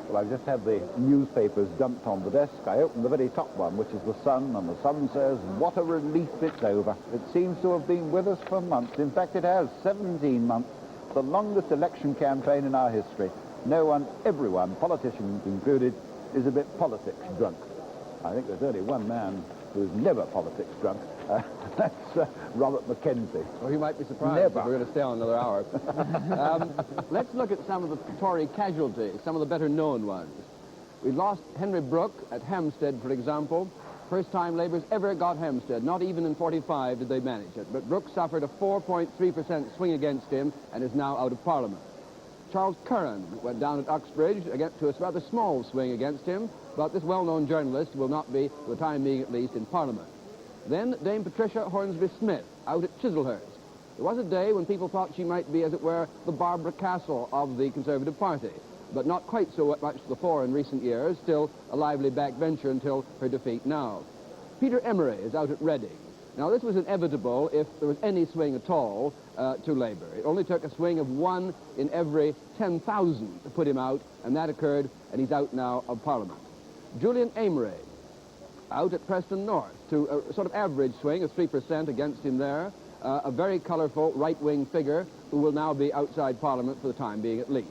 Well, I've just had the newspapers dumped on the desk. I opened the very top one, which is the Sun, and the Sun says, what a relief it's over. It seems to have been with us for months. In fact, it has, 17 months, the longest election campaign in our history. No one, everyone, politicians included, is a bit politics drunk. I think there's only one man who's never politics drunk. That's Robert McKensie. Well, you might be surprised if we're going to stay on another hour. Let's look at some of the Tory casualties, some of the better-known ones. We lost Henry Brooke at Hampstead, for example. First time Labour's ever got Hampstead. Not even in 45 did they manage it. But Brooke suffered a 4.3% swing against him and is now out of Parliament. Charles Curran went down at Uxbridge to a rather small swing against him, but this well-known journalist will not be, for the time being at least, in Parliament. Then Dame Patricia Hornsby-Smith, out at Chislehurst. There was a day when people thought she might be, as it were, the Barbara Castle of the Conservative Party, but not quite so much to the fore in recent years, still a lively backbencher until her defeat now. Peter Emery is out at Reading. Now, this was inevitable if there was any swing at all to Labour. It only took a swing of 1 in every 10,000 to put him out, and that occurred, and he's out now of Parliament. Julian Amery, out at Preston North, to a sort of average swing of 3% against him there, a very colourful right-wing figure who will now be outside Parliament for the time being at least.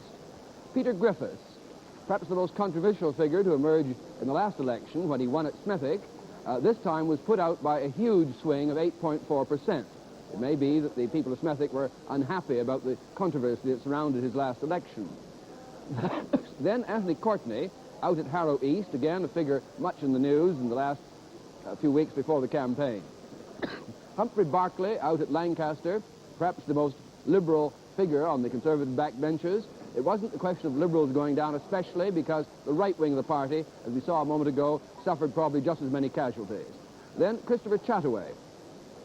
Peter Griffiths, perhaps the most controversial figure to emerge in the last election when he won at Smethick, this time was put out by a huge swing of 8.4%. It may be that the people of Smethick were unhappy about the controversy that surrounded his last election. Then Anthony Courtney, out at Harrow East, again a figure much in the news in the last few weeks before the campaign. Humphrey Barclay, out at Lancaster, perhaps the most liberal figure on the Conservative backbenches. It wasn't a question of Liberals going down, especially because the right wing of the party, as we saw a moment ago, suffered probably just as many casualties. Then Christopher Chataway,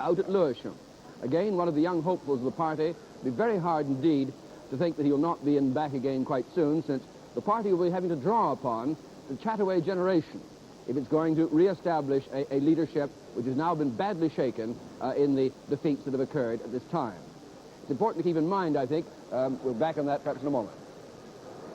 out at Lewisham. Again, one of the young hopefuls of the party. It'll be very hard indeed to think that he'll not be in back again quite soon, since the party will be having to draw upon the Chataway generation if it's going to re-establish a leadership which has now been badly shaken in the defeats that have occurred at this time. It's important to keep in mind, I think, we'll back on that perhaps in a moment.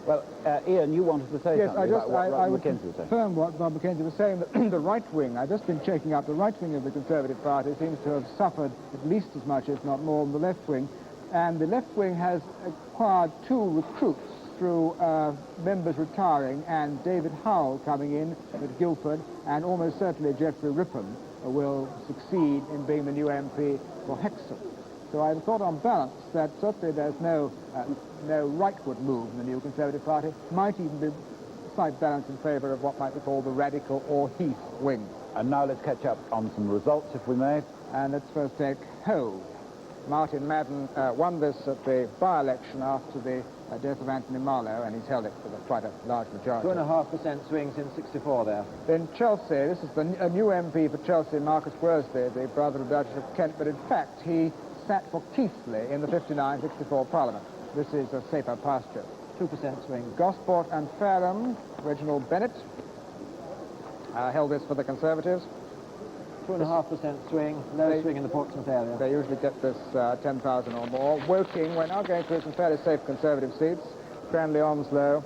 Well, Ian, you wanted to say something about what I Robert would McKensie was saying. confirm what Bob McKenzie was saying, that the right wing, I've just been checking up, the right wing of the Conservative Party seems to have suffered at least as much, if not more, than the left wing. And the left wing has acquired 2 recruits through members retiring and David Howell coming in at Guildford, and almost certainly Geoffrey Rippon will succeed in being the new MP for Hexham. So I thought on balance that certainly there's no rightward move in the new Conservative Party. Might even be a slight balance in favour of what might be called the Radical or Heath wing. And now let's catch up on some results, if we may. And let's first take Hove. Martin Madden won this at the by-election after the death of Anthony Marlowe, and he's held it with quite a large majority. 2.5% swing since 64 there. Then Chelsea, this is a new MP for Chelsea, Marcus Worsley, the brother of Duchess of Kent, but in fact he sat for Keighley in the 59-64 Parliament. This is a safer pasture. 2% swing. Gosport and Fareham, Reginald Bennett held this for the Conservatives. 2.5% swing, low swing in the Portsmouth area. They usually get this 10,000 or more. Woking, we're now going through some fairly safe Conservative seats. Cranley-Onslow,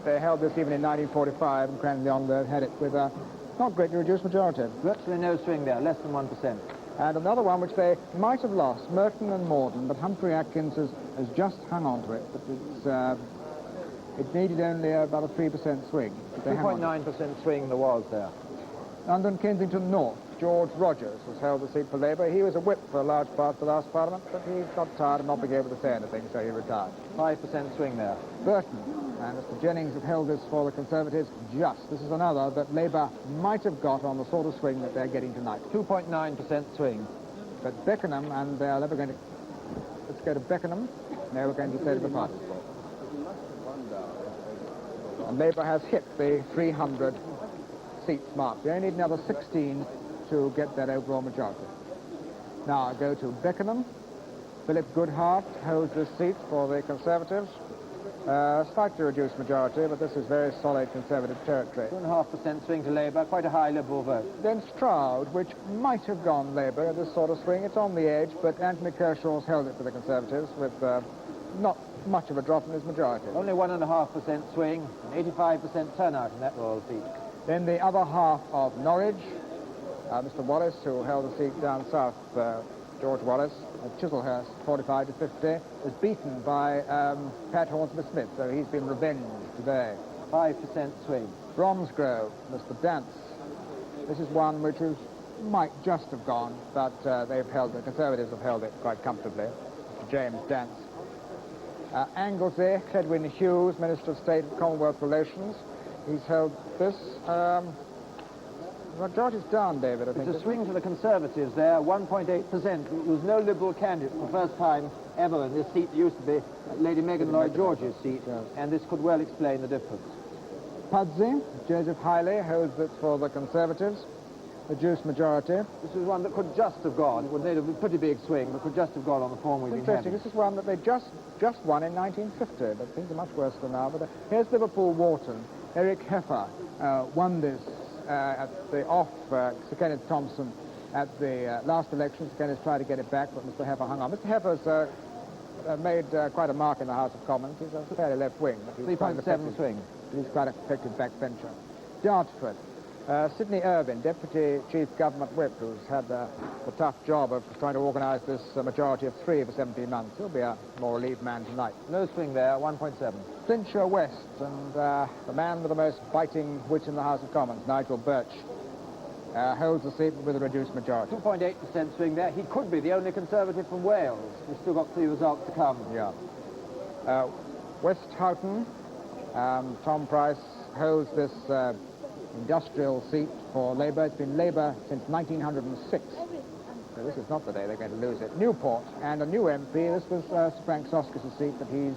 they held this even in 1945, and Cranley-Onslow had it with a not greatly reduced majority. Virtually no swing there, less than 1%. And another one which they might have lost, Merton and Morden, but Humphrey Atkins has just hung on to it. But it needed only about a 3% swing. 2.9% swing there was there. London Kensington North, George Rogers has held the seat for Labour. He was a whip for a large part of the last Parliament, but he got tired of not being able to say anything, so he retired. 5% swing there. Burton and Mr Jennings have held this for the Conservatives just. This is another that Labour might have got on the sort of swing that they're getting tonight. 2.9% swing. But Beckenham, and they're never going to... Let's go to Beckenham. Now we're going to say to the party. And Labour has hit the 300 seats mark. They only need another 16 to get that overall majority. Now I go to Beckenham. Philip Goodhart holds this seat for the Conservatives. Slightly reduced majority, but this is very solid Conservative territory. 2.5% swing to Labour, quite a high Liberal vote. Then Stroud, which might have gone Labour at this sort of swing. It's on the edge, but Anthony Kershaw's held it for the Conservatives with not much of a drop in his majority. Only 1.5% swing, and 85% turnout in that royal seat. Then the other half of Norwich, Mr. Wallace, who held a seat down south, George Wallace, at Chislehurst, 45 to 50, was beaten by Pat Hornsby-Smith, so he's been revenged today. 5% swing. Bromsgrove, Mr. Dance. This is one which might just have gone, but they've held, the Conservatives have held it quite comfortably. Mr. James Dance. Anglesey, Cledwyn Hughes, Minister of State for Commonwealth Relations. He's held this. Majority's down, David, I think. It's a swing to the Conservatives there, 1.8%. There was no Liberal candidate for the first time ever in this seat. It used to be Lady Megan Lloyd-George's seat, yes. And this could well explain the difference. Pudsey, Joseph Hyley, holds it for the Conservatives. Reduced majority. This was one that could just have gone. It would need a pretty big swing, but could just have gone on the form we've been Interesting. having. This is one that they just won in 1950, but things are much worse than now. But here's Liverpool Wharton. Eric Heffer won this at the off Sir Kenneth Thompson at the last election. Sir Kenneth tried to get it back, but Mr. Heffer hung on. Mr. Heffer's made quite a mark in the House of Commons. He's a fairly left wing. 3.7 swing. He's quite an effective backbencher. Dartford. Sidney Irvine, Deputy Chief Government Whip, who's had the tough job of trying to organise this majority of 3 for 17 months. He'll be a more relieved man tonight. No swing there, 1.7. Flintshire West, and the man with the most biting wit in the House of Commons, Nigel Birch, holds the seat with a reduced majority. 2.8% swing there. He could be the only Conservative from Wales. We've still got 3 results to come. Yeah. West Houghton, Tom Price holds this industrial seat for Labour. It's been Labour since 1906. So this is not the day they're going to lose it. Newport, and a new MP. This was Sir Frank Soskis' seat, but he's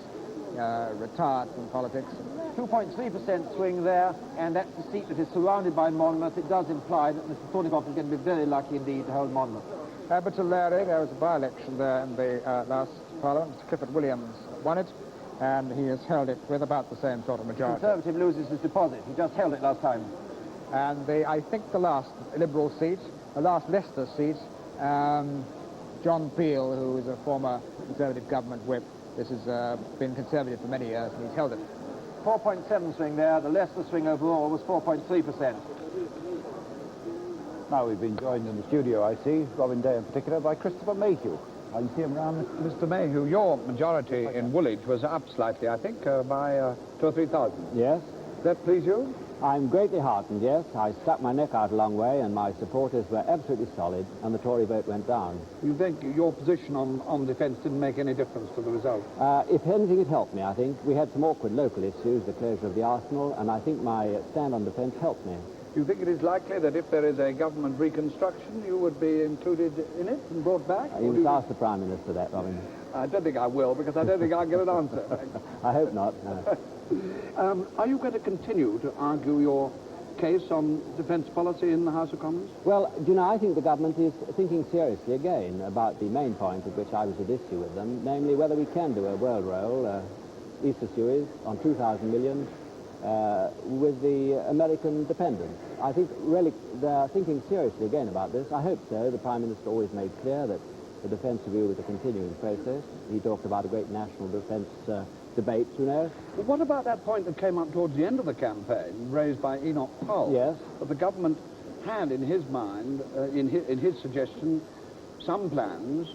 retired from politics. 2.3% swing there, and that's a seat that is surrounded by Monmouth. It does imply that Mr. Thornycroft is going to be very lucky indeed to hold Monmouth. Abertillery, there was a by-election there in the last Parliament. Mr. Clifford Williams won it, and he has held it with about the same sort of majority. The Conservative loses his deposit. He just held it last time. And I think the last Liberal seat, the last Leicester seat, John Peel, who is a former Conservative government whip, this has been Conservative for many years, and he's held it. 4.7 swing there. The Leicester swing overall was 4.3%. Now we've been joined in the studio, I see, Robin Day in particular, by Christopher Mayhew. I can see him round. Mr. Mayhew, your majority in Woolwich was up slightly, I think, by 2,000 or 3,000. Yes, Does that please you? I'm greatly heartened, yes. I stuck my neck out a long way and my supporters were absolutely solid and the Tory vote went down. You think your position on defence didn't make any difference to the result? If anything, it helped me, I think. We had some awkward local issues, the closure of the Arsenal, and I think my stand on defence helped me. Do you think it is likely that if there is a government reconstruction, you would be included in it and brought back? You must ask the Prime Minister that, Robin. I don't think I will, because I don't think I'll get an answer. I hope not. No. Are you going to continue to argue your case on defence policy in the House of Commons? Well, do you know, I think the government is thinking seriously again about the main point at which I was at issue with them, namely whether we can do a world roll, Easter Suez, on 2,000 million with the American dependence. I think really they're thinking seriously again about this. I hope so. The Prime Minister always made clear that the defence review was a continuing process. He talked about a great national defence debate, you know. Well, what about that point that came up towards the end of the campaign, raised by Enoch Powell? Yes. That the government had in his mind, in his suggestion, some plans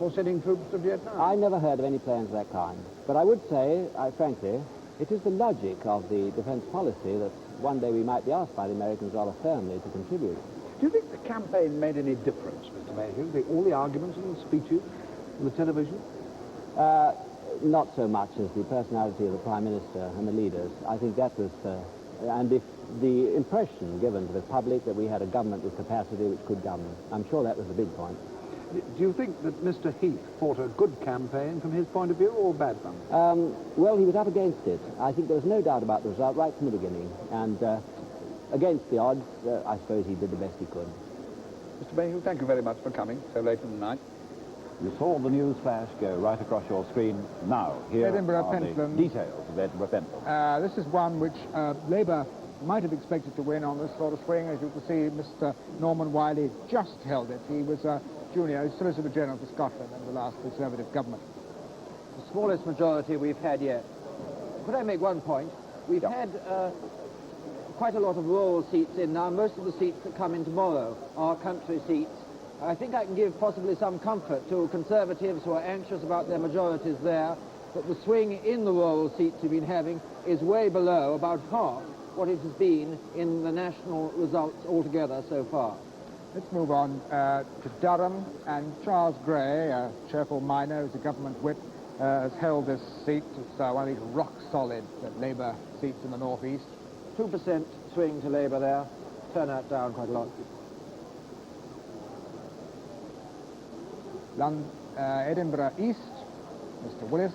for sending troops to Vietnam. I never heard of any plans of that kind. But I would say, frankly, it is the logic of the defence policy that one day we might be asked by the Americans rather firmly to contribute. Do you think the campaign made any difference, Mr. Mayhew? All the arguments and the speeches on the television? Not so much as the personality of the Prime Minister and the leaders. I think that was... and if the impression given to the public that we had a government with capacity which could govern, I'm sure that was the big point. Do you think that Mr. Heath fought a good campaign from his point of view, or a bad one? Well, he was up against it. I think there was no doubt about the result right from the beginning. And against the odds, I suppose he did the best he could. Mr. Mayhew, thank you very much for coming so late in the night. You saw the news flash go right across your screen. Now, here Edinburgh are the Pentland. details of Edinburgh Pentland. This is one which Labour might have expected to win on this sort of swing. As you can see, Mr. Norman Wiley just held it. He was a junior Solicitor General for Scotland in the last Conservative government. smallest majority we've had yet. Could I make one point? We've had quite a lot of rural seats in now. Most of the seats that come in tomorrow are country seats. I think I can give possibly some comfort to Conservatives who are anxious about their majorities there, that the swing in the rural seats we've been having is way below, about half, what it has been in the national results altogether so far. Let's move on to Durham, and Charles Gray, a cheerful miner who's a government whip, has held this seat. It's one of these rock-solid Labour seats in the northeast. 2% swing to Labour there, turnout down quite a lot. Edinburgh East, Mr. Willis,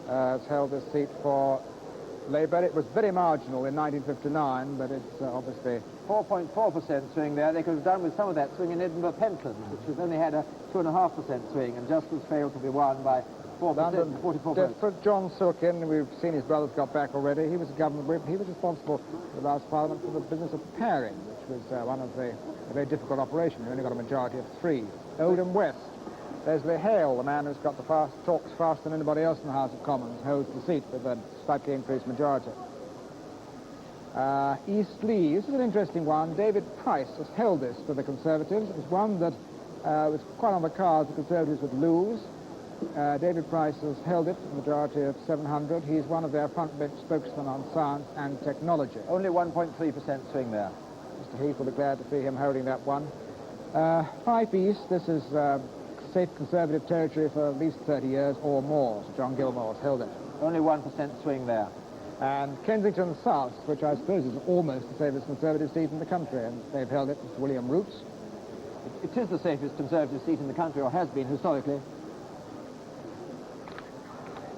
has held this seat for Labour. It was very marginal in 1959, but it's obviously... 4.4% swing there. They could have done with some of that swing in Edinburgh Pentland, which has only had a 2.5% swing, and just as failed to be won by 4%, 44%. For John Silkin, we've seen his brothers got back already. He was a government whip. He was responsible for the last Parliament for the business of pairing, which was a very difficult operation. We only got a majority of 3. Oldham West. Leslie Hale, the man who's got talks faster than anybody else in the House of Commons, holds the seat with a slightly increased majority. East Leigh, this is an interesting one. David Price has held this for the Conservatives. It was one that was quite on the cards the Conservatives would lose. David Price has held it, a majority of 700. He's one of their front-bench spokesmen on science and technology. Only 1.3% swing there. Mr. Heath will be glad to see him holding that one. Fife East, this is safe Conservative territory for at least 30 years or more. Sir John Gilmore has held it. Only 1% swing there. And Kensington South, which I suppose is almost the safest Conservative seat in the country, and they've held it, Mr. William Roots. It is the safest Conservative seat in the country, or has been historically.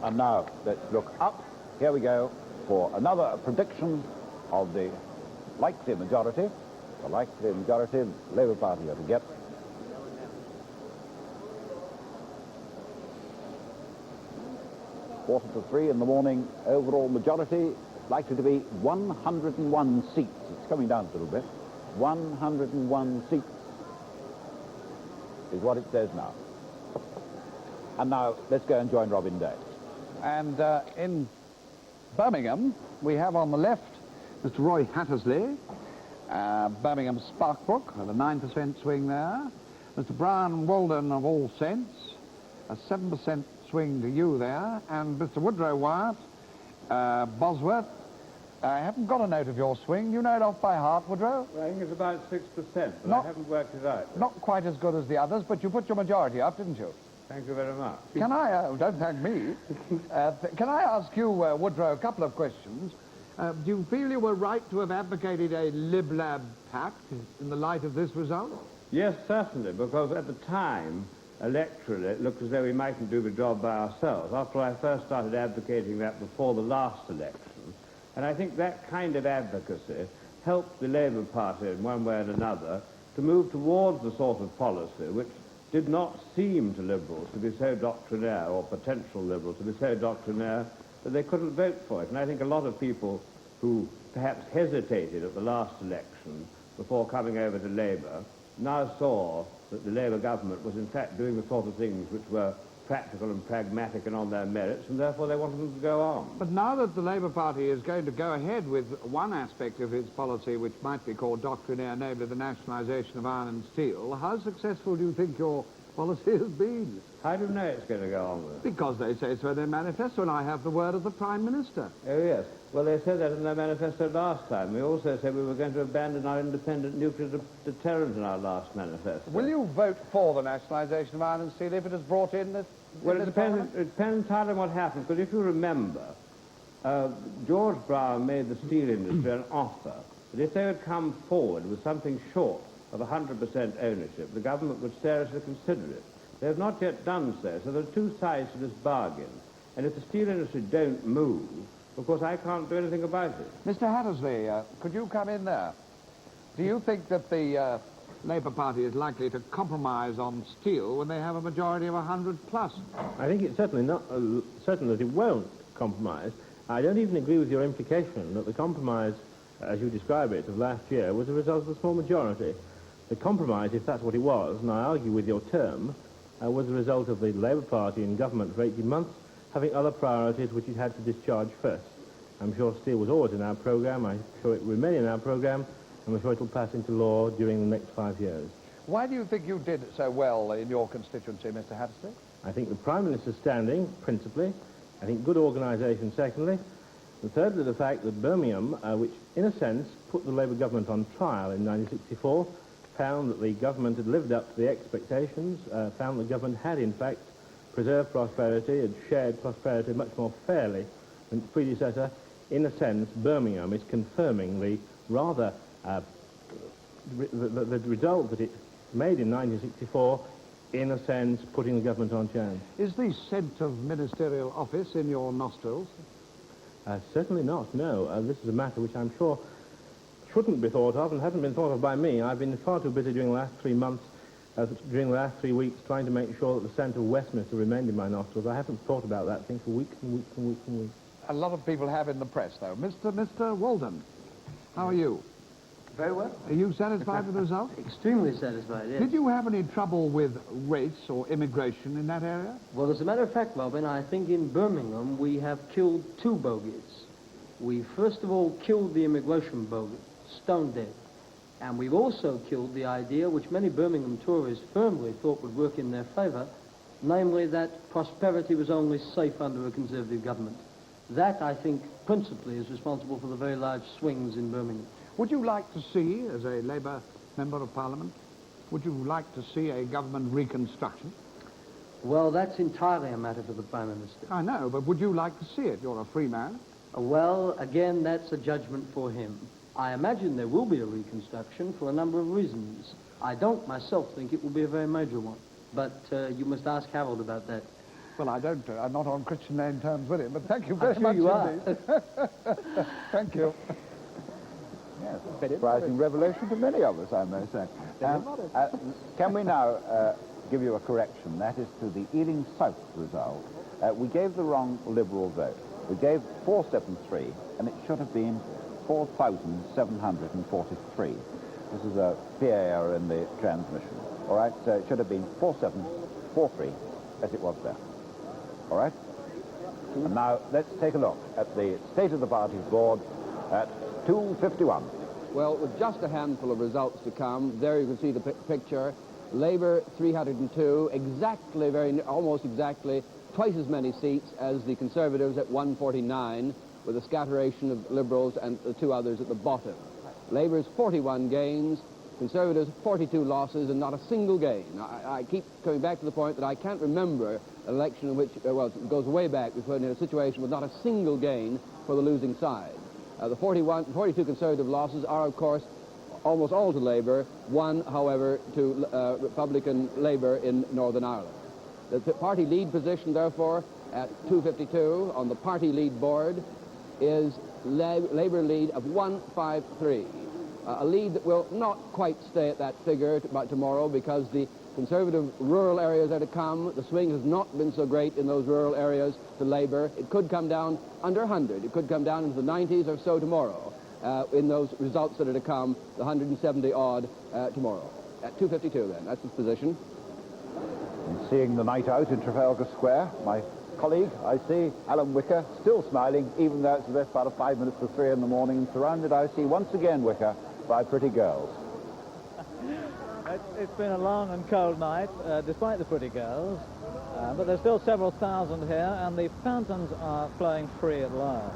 And now, let's look up. Here we go for another prediction of the likely majority. The likely majority the Labour Party are to get. Quarter to 3 in the morning, overall majority likely to be 101 seats. It's coming down a little bit. 101 seats is what it says now. And now, let's go and join Robin Day. And in Birmingham, we have on the left Mr. Roy Hattersley, Birmingham Sparkbrook, with a 9% swing there. Mr. Brian Walden of All Sense, a 7% swing to you there. And Mr. Woodrow Wyatt, Bosworth. I haven't got a note of your swing. You know it off by heart, Woodrow? Well, I think it's about 6%, but I haven't worked it out. Not quite as good as the others, but you put your majority up, didn't you? Thank you very much. Can I, don't thank me, can I ask you, Woodrow, a couple of questions? Do you feel you were right to have advocated a Lib-Lab pact in the light of this result? Yes, certainly, because at the time, electorally, it looked as though we mightn't do the job by ourselves. After I first started advocating that before the last election, and I think that kind of advocacy helped the Labour Party in one way and another to move towards the sort of policy which did not seem to Liberals to be so doctrinaire, or potential Liberals to be so doctrinaire, that they couldn't vote for it. And I think a lot of people who perhaps hesitated at the last election before coming over to Labour now saw that the Labour government was in fact doing the sort of things which were practical and pragmatic and on their merits, and therefore they wanted them to go on. But now that the Labour Party is going to go ahead with one aspect of its policy which might be called doctrinaire, namely the nationalisation of iron and steel, how successful do you think your policy has been? How do you know it's going to go on with it? Because they say so in their manifesto, and I have the word of the Prime Minister. Oh, yes. Well, they said that in their manifesto last time. We also said we were going to abandon our independent nuclear deterrent in our last manifesto. Will you vote for the nationalisation of iron and steel if it is brought in this? Well, it depends entirely on what happens, because if you remember, George Brown made the steel industry an offer that if they would come forward with something short of 100% ownership, the government would seriously consider it. They have not yet done so, so there are two sides to this bargain. And if the steel industry don't move, of course, I can't do anything about it. Mr. Hattersley, could you come in there? Do you think that the Labour Party is likely to compromise on steel when they have a majority of 100 plus? I think it's certainly not certain that it won't compromise. I don't even agree with your implication that the compromise, as you describe it, of last year was a result of the small majority. The compromise, if that's what it was, and I argue with your term, was a result of the Labour Party in government for 18 months, having other priorities which it had to discharge first. I'm sure steel was always in our programme, I'm sure it will remain in our programme, and I'm sure it will pass into law during the next 5 years. Why do you think you did so well in your constituency, Mr. Hattersley? I think the Prime Minister's standing, principally. I think good organisation, secondly. And thirdly, the fact that Birmingham, which in a sense put the Labour government on trial in 1964, found that the government had lived up to the expectations, found the government had in fact preserved prosperity, had shared prosperity much more fairly than its predecessor. In a sense, Birmingham is confirming the rather the result that it made in 1964, in a sense, putting the government on chance. Is the scent of ministerial office in your nostrils? Certainly not, no. This is a matter which I'm sure shouldn't be thought of and hasn't been thought of by me. I've been far too busy during the last 3 months, during the last 3 weeks, trying to make sure that the scent of Westminster remained in my nostrils. I haven't thought about that thing for weeks and weeks and weeks and weeks. A lot of people have in the press, though. Mr. Walden, how are you? Very well. Are you satisfied with the result? Extremely satisfied, yes. Did you have any trouble with race or immigration in that area? Well, as a matter of fact, Robin, I think in Birmingham we have killed 2 bogies. We first of all killed the immigration bogey, stone dead. And we've also killed the idea which many Birmingham Tories firmly thought would work in their favour, namely that prosperity was only safe under a Conservative government. That, I think, principally is responsible for the very large swings in Birmingham. Would you like to see, as a Labour Member of Parliament, would you like to see a government reconstruction? Well, that's entirely a matter for the Prime Minister. I know, but would you like to see it? You're a free man. Well, again, that's a judgment for him. I imagine there will be a reconstruction for a number of reasons. I don't myself think it will be a very major one, but you must ask Harold about that. Well, I don't. I'm not on Christian name terms with him, but thank you very much you indeed. Thank you. Yes, a surprising revelation to many of us, I may say. Can we now give you a correction? That is to the Ealing South result. We gave the wrong Liberal vote. We gave 473, and it should have been 4,743. This is a PA error in the transmission. All right, so it should have been 4743, as it was there. All right? And now let's take a look at the state of the party's board at 2:51. Well, with just a handful of results to come, there you can see the picture. Labour 302, almost exactly twice as many seats as the Conservatives at 149, with a scatteration of Liberals and the 2 others at the bottom. Labour's 41 gains, Conservatives 42 losses, and not a single gain. I keep coming back to the point that I can't remember an election in which, well, it goes way back, we've been in a situation with not a single gain for the losing side. The 42 Conservative losses are, of course, almost all to Labour, one, however, to Republican Labour in Northern Ireland. The party lead position, therefore, at 252 on the party lead board is Labour lead of 153. A lead that will not quite stay at that figure by tomorrow because the Conservative rural areas are to come. The swing has not been so great in those rural areas to Labour. It could come down under 100. It could come down into the 90s or so tomorrow in those results that are to come, the 170 odd tomorrow. At 252 then, that's his position. And seeing the night out in Trafalgar Square, my colleague, I see, Alan Wicker, still smiling, even though it's the best part of 5 minutes to 3 in the morning, and surrounded, I see, once again, Wicker, by pretty girls. It's been a long and cold night, despite the pretty girls, but there's still several thousand here, and the fountains are flowing free at last.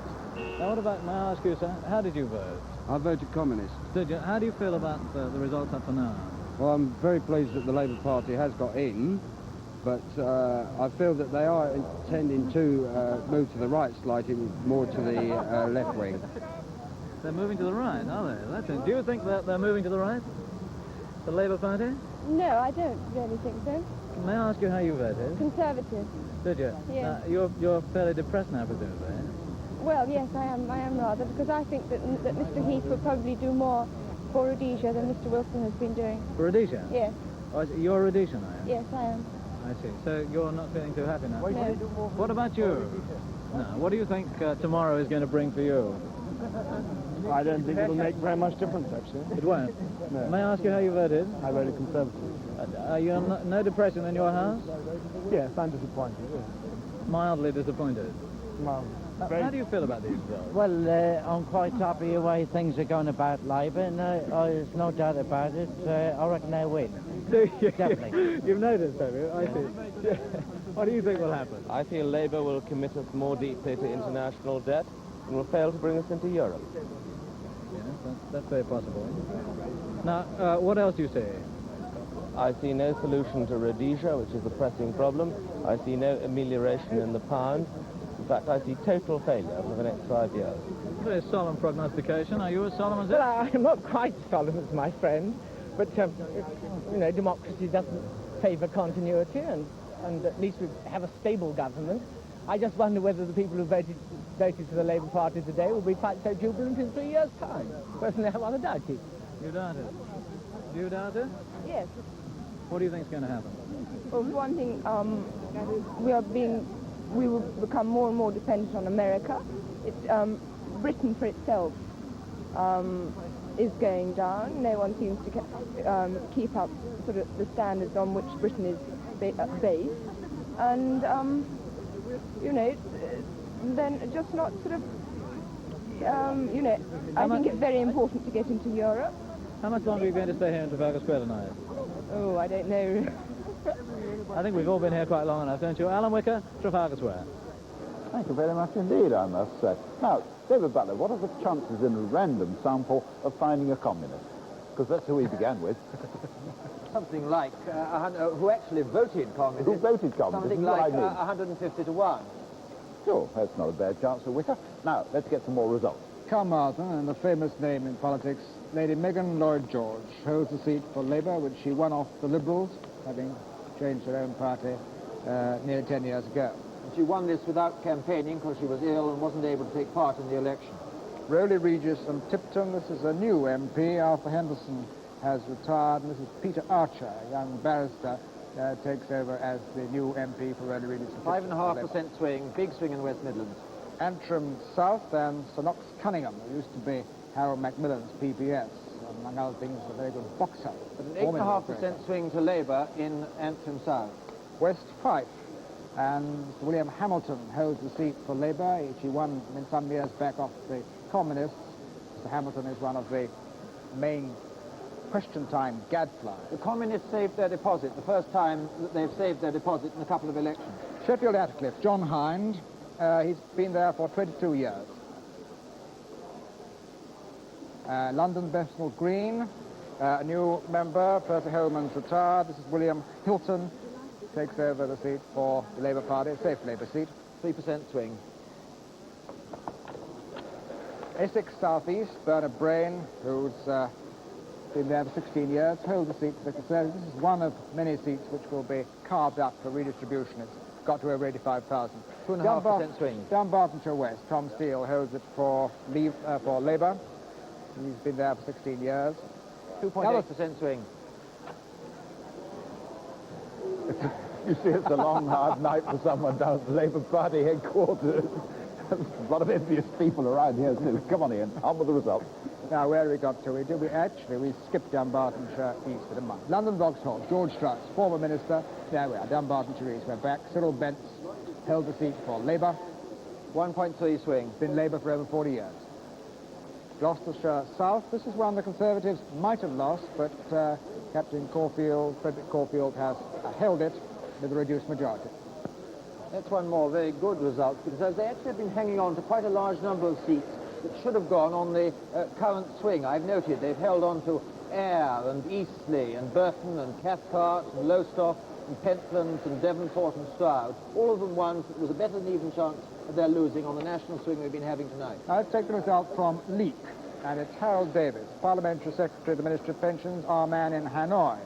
Now, what about, may I ask you, sir, how did you vote? I voted Communist. Did you? How do you feel about the results up to now? Well, I'm very pleased that the Labour Party has got in, but I feel that they are intending to move to the right slightly, more to the left wing. They're moving to the right, are they? Do you think that they're moving to the right? The Labour Party? No, I don't really think so. May I ask you how you voted? Conservative. Did you? Yes. You're fairly depressed now, presumably. Well, yes, I am rather, because I think that Mr. Heath would probably do more for Rhodesia than Mr. Wilson has been doing. For Rhodesia? Yes. Oh, you're Rhodesian, are you? Yes, I am. I see. So you're not feeling too happy now? No. What about you? No. What do you think tomorrow is going to bring for you? I don't think it'll make very much difference, actually. It won't? No. May I ask you how you voted? I voted Conservative. Are you no depression in your house? Yes, I'm disappointed, yes. mildly disappointed. Well, How do you feel about these results? Well, I'm quite happy the way things are going about Labour, and there's no doubt about it. I reckon they'll win. Definitely. You've noticed, have you? I see. What do you think will happen? I feel Labour will commit us more deeply to international debt and will fail to bring us into Europe. Yes, that's very possible. Now, what else do you say? I see no solution to Rhodesia, which is a pressing problem. I see no amelioration in the pound. In fact, I see total failure for the next 5 years. Very solemn prognostication. Are you as solemn as it? Well, I'm not quite as solemn as my friend, but, you know, democracy doesn't favour continuity, and at least we have a stable government. I just wonder whether the people who voted for the Labour Party today will be quite so jubilant in 3 years' time. Personally, I rather doubt it. You doubt it? Do you doubt it? Yes. What do you think is going to happen? Well, for one thing, we will become more and more dependent on America. Britain for itself is going down. No one seems to keep up sort of the standards on which Britain is based. And, you know, then just not sort of, you know, I think it's very important to get into Europe. How much longer are you going to stay here in Trafalgar Square tonight? Oh, I don't know. I think we've all been here quite long enough, don't you? Alan Wicker, Trafalgar Square. Thank you very much indeed, I must say. Now, David Butler, what are the chances in a random sample of finding a communist? Because that's who we began with. Something like, who actually voted communist. Who voted communist? Something like 150 to 1. Sure, that's not a bad chance for Wicker. Now, let's get some more results. Carmarthen, and a famous name in politics, Lady Megan Lloyd George holds the seat for Labour, which she won off the Liberals, having changed her own party nearly 10 years ago. And she won this without campaigning because she was ill and wasn't able to take part in the election. Rowley Regis and Tipton, this is a new MP. Arthur Henderson has retired, and this is Peter Archer, a young barrister, takes over as the new MP for Rowley Regis. 5.5% swing, big swing in the West Midlands. Antrim South and Sir Knox Cunningham, who used to be Harold Macmillan's PPS, among other things, a very good boxer. But an 8.5% swing to Labour in Antrim South. West Fife, and William Hamilton holds the seat for Labour. He won some years back off the Communists. Mr. Hamilton is one of the main question time gadflies. The Communists saved their deposit, the first time that they've saved their deposit in a couple of elections. Sheffield Atcliffe, John Hind, he's been there for 22 years. London Bethnal Green, a new member, Percy Holman's retired. This is William Hilton, takes over the seat for the Labour Party, a safe Labour seat. 3% swing. Essex South East, Bernard Brain, who's been there for 16 years, holds the seat for the Conservatives. This is one of many seats which will be carved up for redistribution. It's got to over 85,000. 2.5% swing. Dunbartonshire West, Tom Steele holds it for Labour. He's been there for 16 years. 2.8% swing. You see, it's a long, hard night for someone down at the Labour Party headquarters. There's a lot of envious people around here, too. Come on, Ian, on with the results. Now, where we got to, we skipped Dunbartonshire East for a month. London Vauxhall, George Truss, former minister. There we are, Dunbartonshire East. We're back. Cyril Bentz held the seat for Labour. 1.3 swing. Been Labour for over 40 years. Gloucestershire South, this is one the Conservatives might have lost, but Captain Caulfield, Frederick Caulfield, has held it with a reduced majority. That's one more very good result, because they actually have been hanging on to quite a large number of seats that should have gone on the current swing. I've noted they've held on to Ayr and Eastleigh and Burton and Cathcart and Lowestoft and Pentlands and Devonport and Stroud, all of them ones that was a better than even chance of their losing on the national swing we've been having tonight. I've taken the result from Leek, and it's Harold Davis, Parliamentary Secretary of the Ministry of Pensions, our man in Hanoi.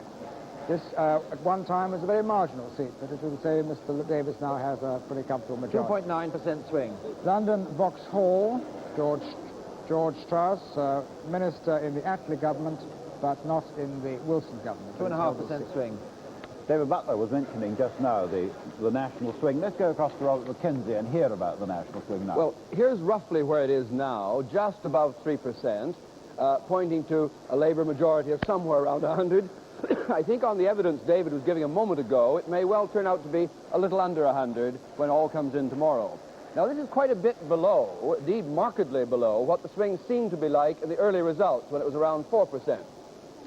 This, at one time, was a very marginal seat, but as we would say, Mr. Davis now has a pretty comfortable majority. 2.9% swing. London Vauxhall, George Truss, Minister in the Attlee government, but not in the Wilson government. 2.5% swing. David Butler was mentioning just now the national swing. Let's go across to Robert McKenzie and hear about the national swing now. Well, here's roughly where it is now, just above 3%, pointing to a Labour majority of somewhere around 100. I think on the evidence David was giving a moment ago, it may well turn out to be a little under 100 when all comes in tomorrow. Now, this is quite a bit below, indeed markedly below, what the swing seemed to be like in the early results when it was around 4%.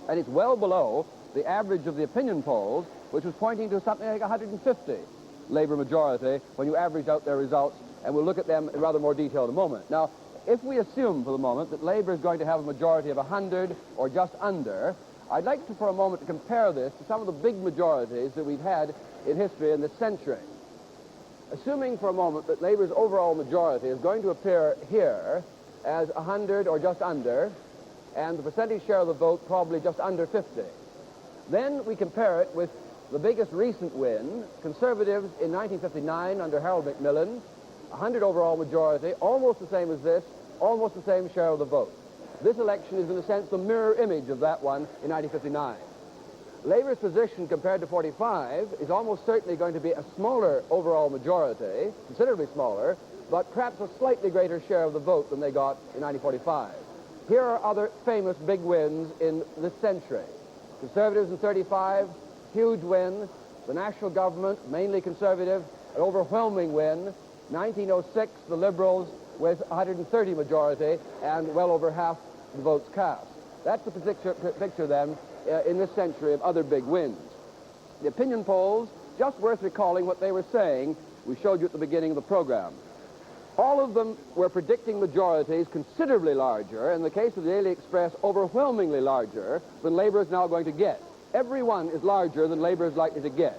And it's well below the average of the opinion polls, which was pointing to something like 150 Labour majority when you average out their results, and we'll look at them in rather more detail in a moment. Now, if we assume for the moment that Labour is going to have a majority of 100 or just under, I'd like to, for a moment, to compare this to some of the big majorities that we've had in history in this century. Assuming for a moment that Labour's overall majority is going to appear here as 100 or just under, and the percentage share of the vote probably just under 50. Then we compare it with the biggest recent win, Conservatives in 1959 under Harold Macmillan, 100 overall majority, almost the same as this, almost the same share of the vote. This election is, in a sense, the mirror image of that one in 1959. Labour's position compared to 45 is almost certainly going to be a smaller overall majority, considerably smaller, but perhaps a slightly greater share of the vote than they got in 1945. Here are other famous big wins in this century. Conservatives in 35, huge win. The National Government, mainly Conservative, an overwhelming win. 1906, the Liberals with 130 majority and well over half the votes cast. That's the picture then in this century of other big wins. The opinion polls, just worth recalling what they were saying, we showed you at the beginning of the program. All of them were predicting majorities considerably larger, in the case of the Daily Express, overwhelmingly larger than Labour is now going to get. Every one is larger than Labour is likely to get.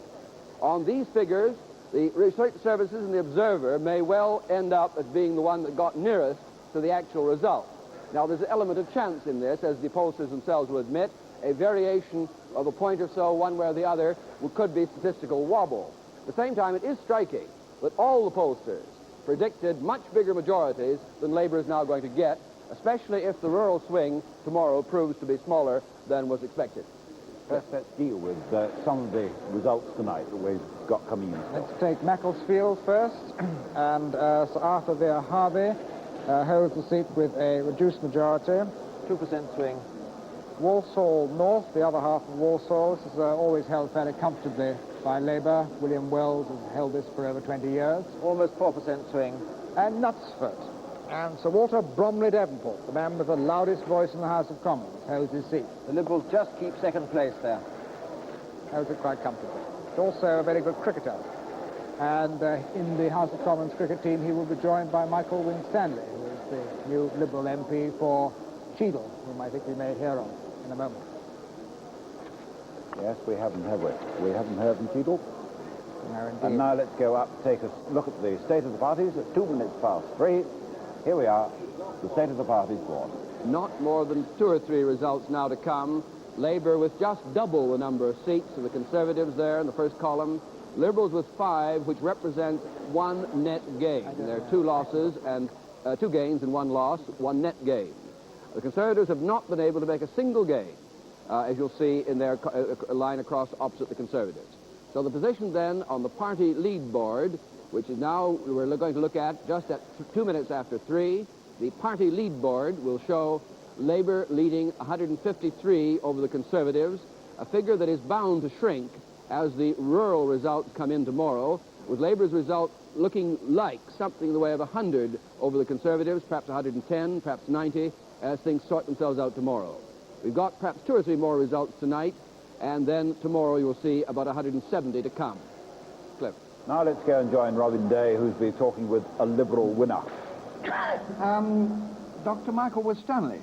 On these figures, the research services and the Observer may well end up as being the one that got nearest to the actual result. Now, there's an element of chance in this, as the pollsters themselves will admit. A variation of a point or so, one way or the other, could be statistical wobble. At the same time, it is striking that all the pollsters predicted much bigger majorities than Labour is now going to get, especially if the rural swing tomorrow proves to be smaller than was expected. Let's deal with some of the results tonight that we've got coming in. Let's take Macclesfield first, and Sir Arthur Vere Harvey holds the seat with a reduced majority. 2% swing. Walsall North, the other half of Walsall, this is always held fairly comfortably by Labour. William Wells has held this for over 20 years. Almost 4% swing. And Knutsford. And Sir Walter Bromley Devonport, the man with the loudest voice in the House of Commons, holds his seat. The Liberals just keep second place there. Holds it quite comfortably. He's also a very good cricketer. And in the House of Commons cricket team, he will be joined by Michael Winstanley, who is the new Liberal MP for Cheadle, whom I think we may hear of in a moment. Yes, we haven't, have we? We haven't heard from Cheadle. No, indeed. And now let's go up, take a look at the state of the parties at 2 minutes past 3. Here we are, the state of the parties board. Not more than 2 or 3 results now to come. Labour with just double the number of seats of the Conservatives there in the first column. Liberals with 5, which represents 1 net gain. There are 2 losses and 2 gains and 1 loss, 1 net gain. The Conservatives have not been able to make a single gain, as you'll see in their line across opposite the Conservatives. So the position then on the party lead board, which is now we're going to look at just at 2 minutes after 3, the party lead board will show Labour leading 153 over the Conservatives, a figure that is bound to shrink as the rural results come in tomorrow, with Labour's result looking like something in the way of 100 over the Conservatives, perhaps 110, perhaps 90, as things sort themselves out tomorrow. We've got perhaps 2 or 3 more results tonight, and then tomorrow you'll see about 170 to come. Cliff. Now let's go and join Robin Day, who's been talking with a Liberal winner. Dr. Michael Winstanley.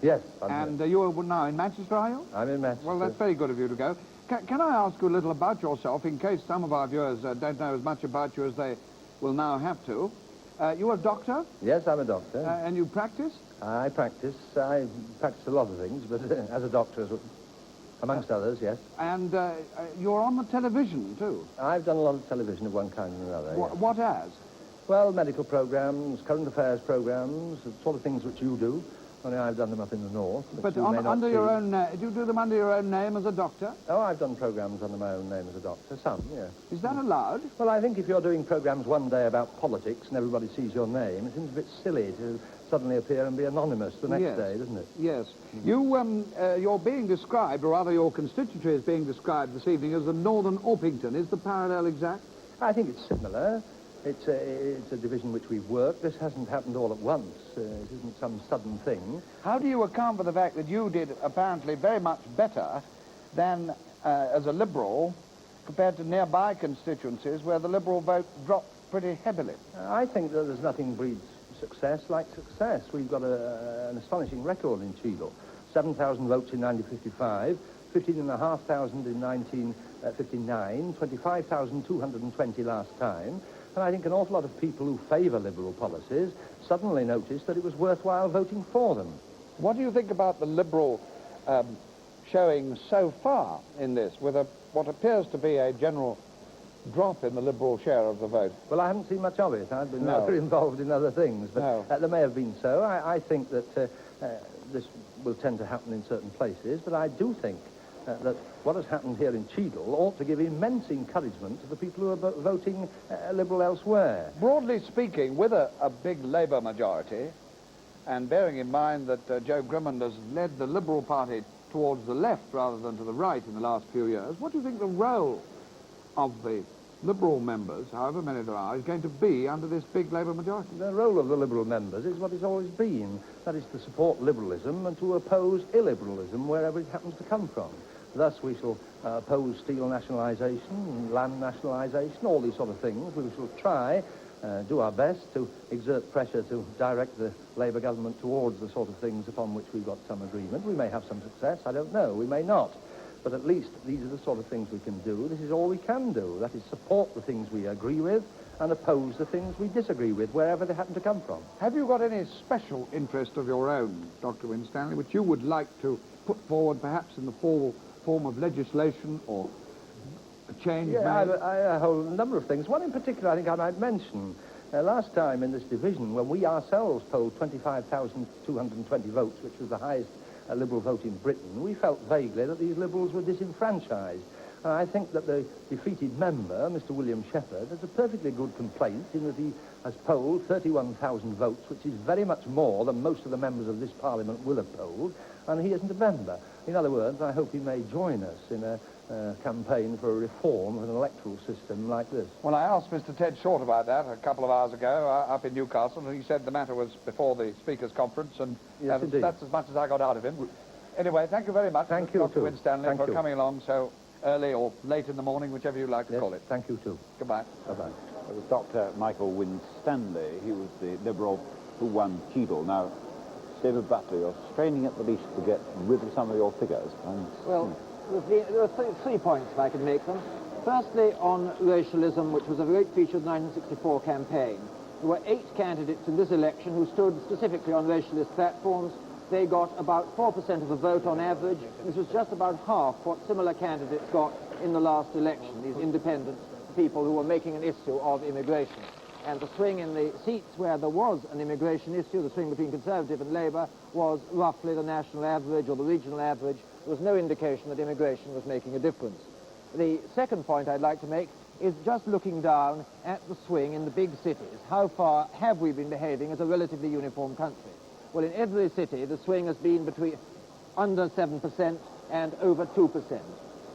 Yes. And you are now in Manchester, are you? I'm in Manchester. Well, that's very good of you to go. Can I ask you a little about yourself, in case some of our viewers don't know as much about you as they will now have to? You're a doctor? Yes, I'm a doctor. And you practice? I practice a lot of things, but as a doctor, amongst others, yes. And you're on the television, too? I've done a lot of television of one kind and another. Yes. What as? Well, medical programs, current affairs programs, the sort of things which you do. Only I've done them up in the north. But under your own do you do them under your own name as a doctor? Oh, I've done programs under my own name as a doctor. Some, yes. Is that allowed? Well, I think if you're doing programs one day about politics and everybody sees your name, it seems a bit silly to suddenly appear and be anonymous the next day, doesn't it? Yes. You're being described, or rather your constituency is being described this evening as the Northern Orpington. Is the parallel exact? I think it's similar. It's a division which we've worked. This hasn't happened all at once. It isn't some sudden thing. How do you account for the fact that you did apparently very much better than as a Liberal compared to nearby constituencies where the Liberal vote dropped pretty heavily? I think that there's nothing breeds success like success. We've got an astonishing record in Cheadle. 7,000 votes in 1955, 15,500 in 1959, 25,220 last time. And I think an awful lot of people who favour Liberal policies suddenly noticed that it was worthwhile voting for them. What do you think about the Liberal showing so far in this, with what appears to be a general drop in the Liberal share of the vote? Well, I haven't seen much of it. I've been rather involved in other things, but there may have been so. I think that this will tend to happen in certain places, but I do think that what has happened here in Cheadle ought to give immense encouragement to the people who are voting Liberal elsewhere. Broadly speaking, with a big Labour majority, and bearing in mind that Joe Grimmond has led the Liberal Party towards the left rather than to the right in the last few years, what do you think the role of the Liberal members, however many there are, is going to be under this big Labour majority? The role of the Liberal members is what it's always been. That is to support liberalism and to oppose illiberalism wherever it happens to come from. Thus, we shall oppose steel nationalisation, land nationalisation, all these sort of things. We shall try, do our best to exert pressure to direct the Labour government towards the sort of things upon which we've got some agreement. We may have some success, I don't know, we may not. But at least these are the sort of things we can do. This is all we can do. That is, support the things we agree with and oppose the things we disagree with, wherever they happen to come from. Have you got any special interest of your own, Dr. Winstanley, which you would like to put forward perhaps in the form of legislation or a change? Yeah, a whole number of things. One in particular I think I might mention. Last time in this division, when we ourselves polled 25,220 votes, which was the highest Liberal vote in Britain, we felt vaguely that these Liberals were disenfranchised. And I think that the defeated member, Mr. William Shepherd, has a perfectly good complaint in that he has polled 31,000 votes, which is very much more than most of the members of this Parliament will have polled, and he isn't a member. In other words, I hope he may join us in a campaign for a reform of an electoral system like this. Well, I asked Mr. Ted Short about that a couple of hours ago up in Newcastle, and he said the matter was before the Speakers' Conference, and yes, that's as much as I got out of him. Anyway, thank you very much, Dr. Winstanley, for coming along so early or late in the morning, whichever you like to call it. Thank you, too. Goodbye. Bye-bye. It was Dr. Michael Winstanley. He was the Liberal who won Cheadle. Now, David Butler, you're straining at the least to get rid of some of your figures. Well, there are three points, if I can make them. Firstly, on racialism, which was a great feature of the 1964 campaign. There were 8 candidates in this election who stood specifically on racialist platforms. They got about 4% of the vote on average. This was just about half what similar candidates got in the last election, these independent people who were making an issue of immigration. And the swing in the seats where there was an immigration issue, the swing between Conservative and Labour, was roughly the national average or the regional average. There was no indication that immigration was making a difference. The second point I'd like to make is just looking down at the swing in the big cities. How far have we been behaving as a relatively uniform country? Well, in every city, the swing has been between under 7% and over 2%.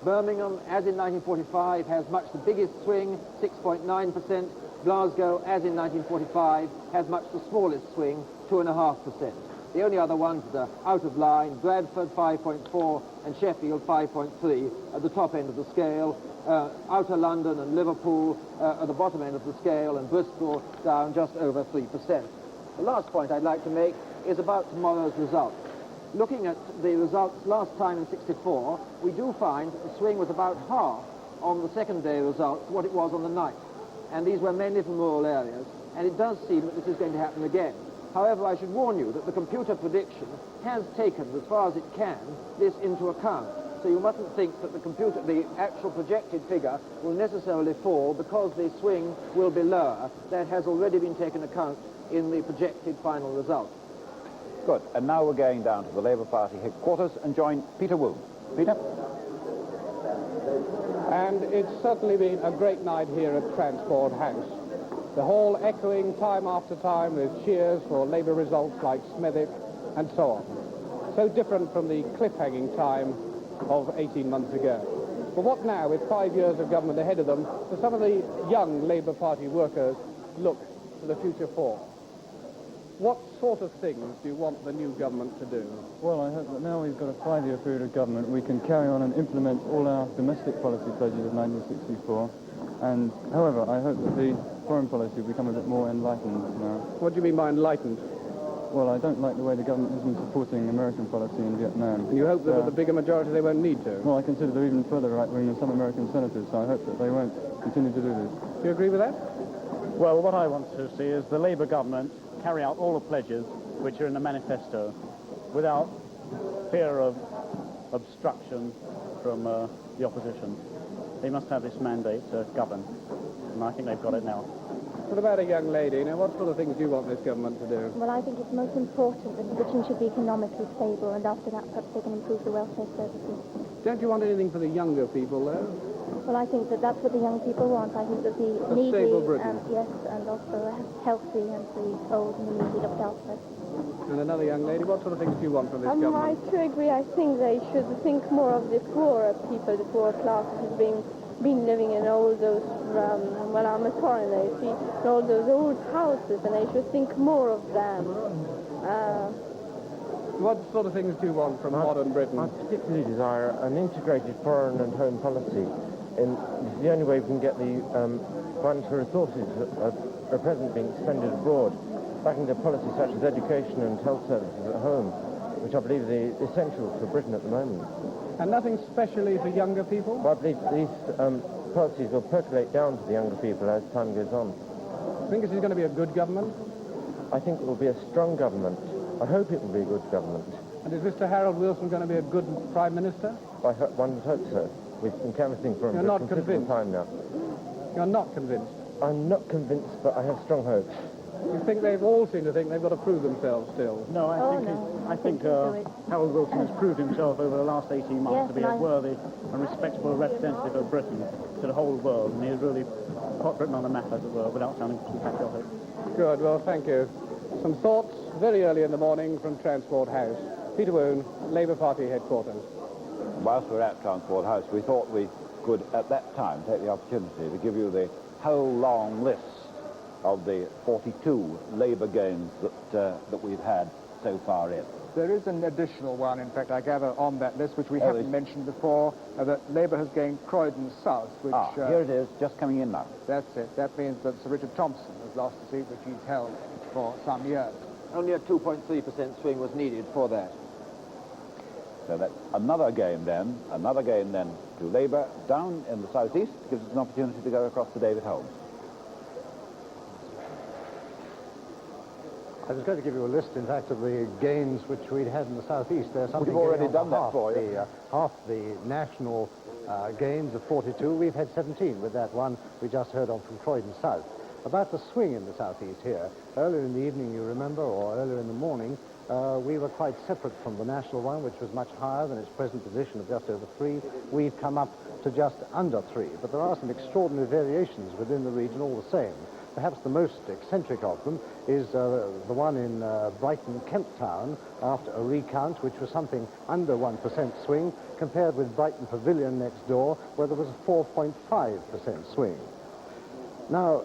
Birmingham, as in 1945, has much the biggest swing, 6.9%. Glasgow, as in 1945, has much the smallest swing, 2.5%. The only other ones that are out of line, Bradford 5.4 and Sheffield 5.3 at the top end of the scale. Outer London and Liverpool at the bottom end of the scale, and Bristol down just over 3%. The last point I'd like to make is about tomorrow's results. Looking at the results last time in 64, we do find the swing was about half on the second day results what it was on the 9th. And these were mainly from rural areas, and it does seem that this is going to happen again. However, I should warn you that the computer prediction has taken, as far as it can, this into account. So you mustn't think that the actual projected figure will necessarily fall because the swing will be lower. That has already been taken account in the projected final result. Good. And now we're going down to the Labour Party headquarters and join Peter Woon. Peter? And it's certainly been a great night here at Transport House. The hall echoing time after time with cheers for Labour results like Smethwick and so on. So different from the cliff-hanging time of 18 months ago. But what now, with 5 years of government ahead of them, do some of the young Labour Party workers look to the future for? What sort of things do you want the new government to do? Well, I hope that now we've got a 5-year period of government, we can carry on and implement all our domestic policy pledges of 1964. And, however, I hope that the foreign policy will become a bit more enlightened now. What do you mean by enlightened? Well, I don't like the way the government has been supporting American policy in Vietnam. And you hope that with the bigger majority they won't need to? Well, I consider they're even further right-wing than some American senators, so I hope that they won't continue to do this. Do you agree with that? Well, what I want to see is the Labour government carry out all the pledges which are in the manifesto without fear of obstruction from the opposition. They must have this mandate to govern, and I think they've got it now. What about a young lady? Now, what sort of things do you want this government to do? Well, I think it's most important that Britain should be economically stable, and after that, perhaps they can improve the welfare services. Don't you want anything for the younger people, though? Well, I think that that's what the young people want. I think that the A needy, stable Britain. yes, and also healthy, and the old and the needy looked after. And another young lady, what sort of things do you want from this government? I too agree. I think they should think more of the poorer people, the poorer classes who've been living in all those, well, I'm a foreigner, you see, in all those old houses, and they should think more of them. What sort of things do you want from modern Britain? I particularly desire an integrated foreign and home policy. It's the only way we can get the financial resources that are presently being expended abroad back into policies such as education and health services at home, which I believe are essential for Britain at the moment. And nothing specially for younger people? Well, I believe these policies will percolate down to the younger people as time goes on. Do you think this is going to be a good government? I think it will be a strong government. I hope it will be a good government. And is Mr. Harold Wilson going to be a good Prime Minister? One would hope so. We've been canvassing for him for a considerable time now. You're not convinced? I'm not convinced, but I have strong hopes. You think they've all seem to think they've got to prove themselves still? No, I think Harold Wilson has proved himself over the last 18 months to be a worthy and respectable representative of Britain to the whole world, and he has really put Britain on the map, as it were, without sounding too patriotic. Good, well, thank you. Some thoughts very early in the morning from Transport House. Peter Woon, Labour Party headquarters. Whilst we're at Transport House, we thought we could, at that time, take the opportunity to give you the whole long list of the 42 Labour gains that we've had so far in. There is an additional one, in fact, I gather, on that list, which we haven't mentioned before, that Labour has gained Croydon South, which... here it is, just coming in now. That's it. That means that Sir Richard Thompson has lost a seat which he's held for some years. Only a 2.3% swing was needed for that. So that's another gain then to Labour down in the southeast, gives us an opportunity to go across to David Holmes. I was going to give you a list, in fact, of the gains which we'd had in the southeast. There's something We've already done that for you. Half the national gains of 42. We've had 17 with that one we just heard on from Croydon South. About the swing in the southeast here, earlier in the evening, you remember, or earlier in the morning, we were quite separate from the national one, which was much higher than its present position of just over 3. We've come up to just under 3, but there are some extraordinary variations within the region all the same. Perhaps the most eccentric of them is the one in Brighton, Kent Town, after a recount, which was something under 1% swing, compared with Brighton Pavilion next door, where there was a 4.5% swing. Now,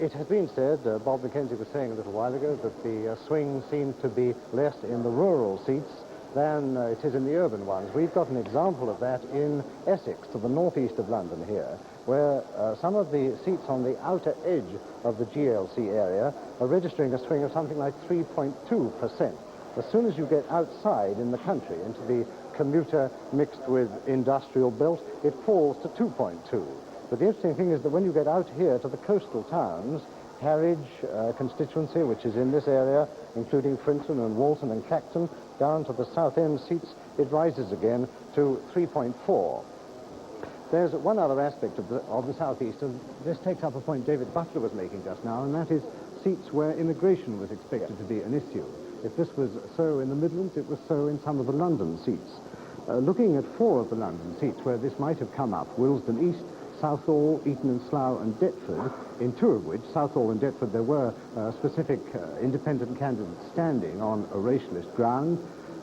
it has been said, Bob McKenzie was saying a little while ago, that the swing seemed to be less in the rural seats than it is in the urban ones. We've got an example of that in Essex, to the northeast of London here, where some of the seats on the outer edge of the GLC area are registering a swing of something like 3.2%. As soon as you get outside in the country, into the commuter mixed with industrial belt, it falls to 2.2. But the interesting thing is that when you get out here to the coastal towns, Harwich constituency, which is in this area, including Frinton and Walton and Clacton, down to the south end seats, it rises again to 3.4. There's one other aspect of the southeast, and this takes up a point David Butler was making just now, and that is seats where immigration was expected to be an issue. If this was so in the Midlands, it was so in some of the London seats. Looking at 4 of the London seats where this might have come up, Willesden East, Southall, Eton and Slough and Deptford, in two of which, Southall and Deptford, there were specific independent candidates standing on a racialist ground.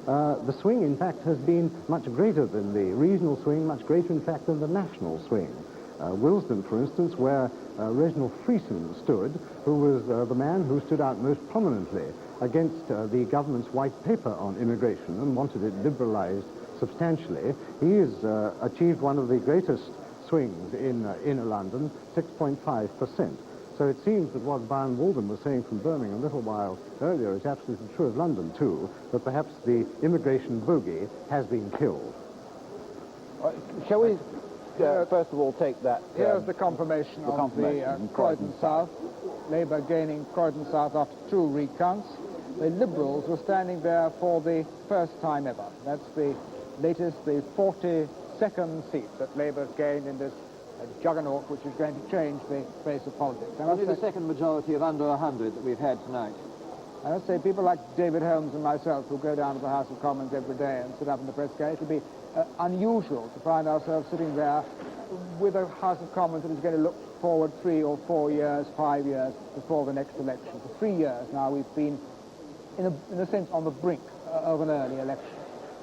The swing, in fact, has been much greater than the regional swing, much greater, in fact, than the national swing. Willesden, for instance, where Reginald Freeson stood, who was the man who stood out most prominently against the government's white paper on immigration and wanted it liberalized substantially. He has achieved one of the greatest swings in inner London, 6.5%. So it seems that what Brian Walden was saying from Birmingham a little while earlier is absolutely true of London too, that perhaps the immigration bogey has been killed. Shall we first of all take that... Here's the confirmation of the Croydon South. Labour gaining Croydon South after 2 recounts. The Liberals were standing there for the first time ever. That's the latest, the 42nd seat that Labour gained in this juggernaut, which is going to change the face of politics. Only the second majority of under 100 that we've had tonight. I must say, people like David Holmes and myself who go down to the House of Commons every day and sit up in the press gallery, it would be unusual to find ourselves sitting there with a House of Commons that is going to look forward 3 or 4 years, 5 years before the next election. For 3 years now we've been, in a sense, on the brink of an early election.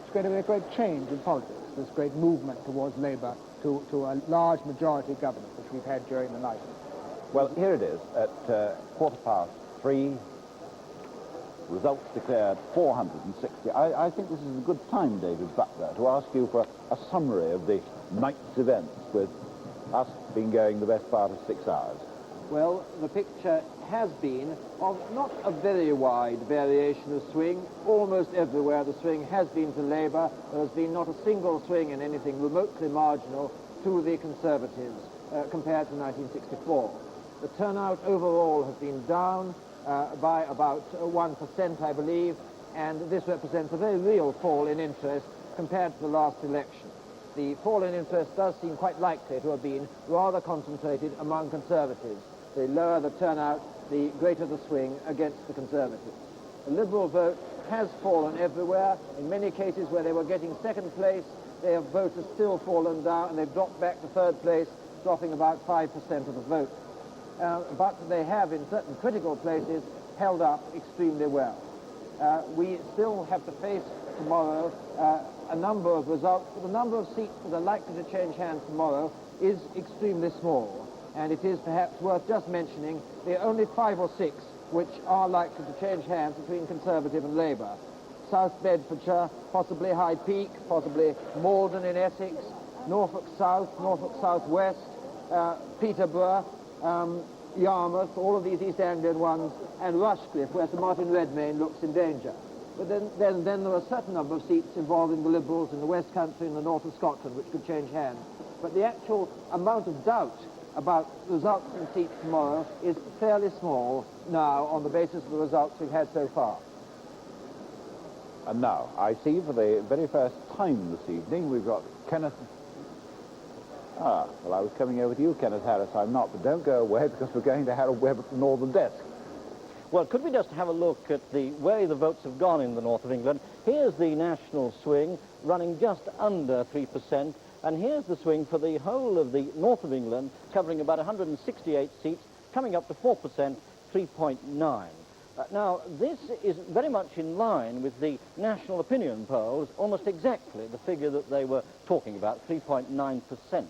It's going to be a great change in politics, this great movement towards Labour to a large majority government, which we've had during the night. Well, here it is at 3:15. Results declared 460. I think this is a good time, David Butler, to ask you for a summary of the night's events, with us been going the best part of 6 hours. Well, the picture has been of not a very wide variation of swing. Almost everywhere the swing has been to Labour. There has been not a single swing in anything remotely marginal to the Conservatives compared to 1964. The turnout overall has been down by about 1%, I believe, and this represents a very real fall in interest compared to the last election. The fall in interest does seem quite likely to have been rather concentrated among Conservatives. The lower the turnout, the greater the swing against the Conservatives. The Liberal vote has fallen everywhere. In many cases where they were getting second place, their vote has still fallen down, and they've dropped back to third place, dropping about 5% of the vote. But they have, in certain critical places, held up extremely well. We still have to face tomorrow a number of results, but the number of seats that are likely to change hands tomorrow is extremely small. And it is perhaps worth just mentioning there are only 5 or 6 which are likely to change hands between Conservative and Labour. South Bedfordshire, possibly Hyde Peak, possibly Malden in Essex, Norfolk South, Norfolk South West, Peterborough, Yarmouth, all of these East Anglian ones, and Rushcliffe, where Sir Martin Redmayne looks in danger. But then there are a certain number of seats involving the Liberals in the West Country and the north of Scotland, which could change hands. But the actual amount of doubt about results and seats tomorrow is fairly small now on the basis of the results we've had so far. And now, I see for the very first time this evening, we've got Kenneth... well, I was coming over to you, Kenneth Harris. I'm not, but don't go away, because we're going to Harold Webb at the Northern Desk. Well, could we just have a look at the way the votes have gone in the north of England? Here's the national swing, running just under 3%, and here's the swing for the whole of the north of England, covering about 168 seats, coming up to 4%, 3.9. Now, this is very much in line with the national opinion polls, almost exactly the figure that they were talking about, 3.9%.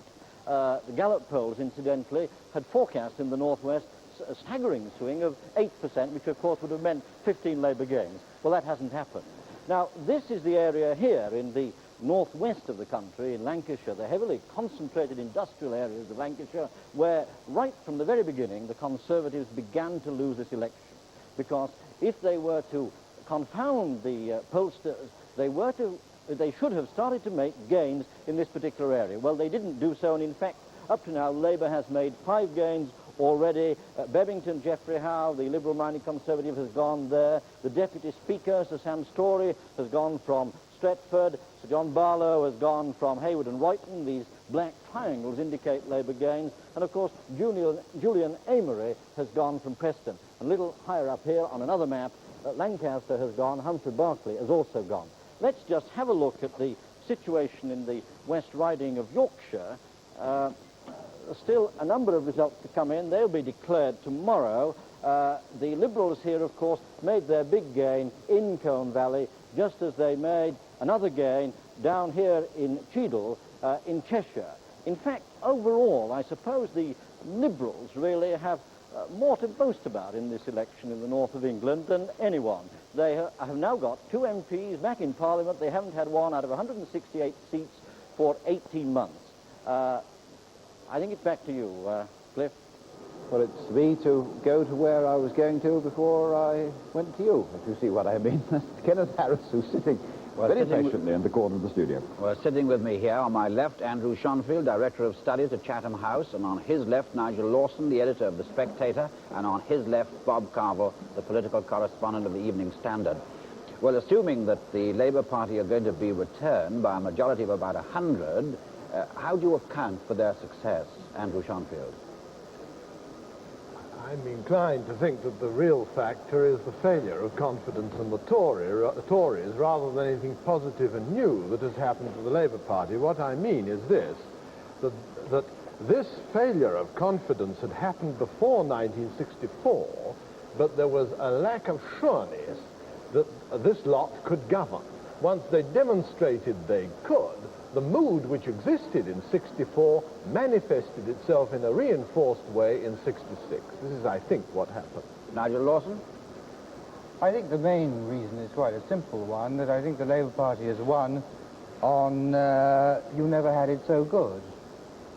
The Gallup polls, incidentally, had forecast in the northwest a staggering swing of 8%, which of course would have meant 15 Labour gains. Well, that hasn't happened. Now, this is the area here in the northwest of the country, in Lancashire, the heavily concentrated industrial areas of Lancashire, where right from the very beginning the Conservatives began to lose this election. Because if they were to confound the pollsters, they should have started to make gains in this particular area. Well, they didn't do so, and in fact, up to now, Labour has made 5 gains already. Bebington, Geoffrey Howe, the Liberal-minded Conservative, has gone there. The Deputy Speaker, Sir Sam Story, has gone from Stretford. Sir John Barlow has gone from Hayward and Royton. These black triangles indicate Labour gains. And, of course, Julian Amery has gone from Preston. And a little higher up here on another map, Lancaster has gone, Humphrey Berkeley has also gone. Let's just have a look at the situation in the West Riding of Yorkshire. still a number of results to come in. They'll be declared tomorrow. The Liberals here, of course, made their big gain in Colne Valley, just as they made another gain down here in Cheadle, in Cheshire. In fact, overall, I suppose the Liberals really have more to boast about in this election in the north of England than anyone. They have now got 2 MPs back in Parliament. They haven't had one out of 168 seats for 18 months. I think it's back to you, Cliff. Well, it's me to go to where I was going to before I went to you, if you see what I mean. That's Kenneth Harris, who's sitting very patiently in the corner of the studio. Well, sitting with me here on my left, Andrew Schonfield, Director of Studies at Chatham House, and on his left, Nigel Lawson, the editor of The Spectator, and on his left, Bob Carville, the political correspondent of the Evening Standard. Well, assuming that the Labour Party are going to be returned by a majority of about 100, how do you account for their success, Andrew Schonfield? I'm inclined to think that the real factor is the failure of confidence in the Tories rather than anything positive and new that has happened to the Labour Party. What I mean is this, that this failure of confidence had happened before 1964, but there was a lack of sureness that this lot could govern. Once they demonstrated they could, the mood which existed in 64 manifested itself in a reinforced way in 66. This is, I think, what happened. Nigel Lawson? I think the main reason is quite a simple one, that I think the Labour Party has won on you never had it so good.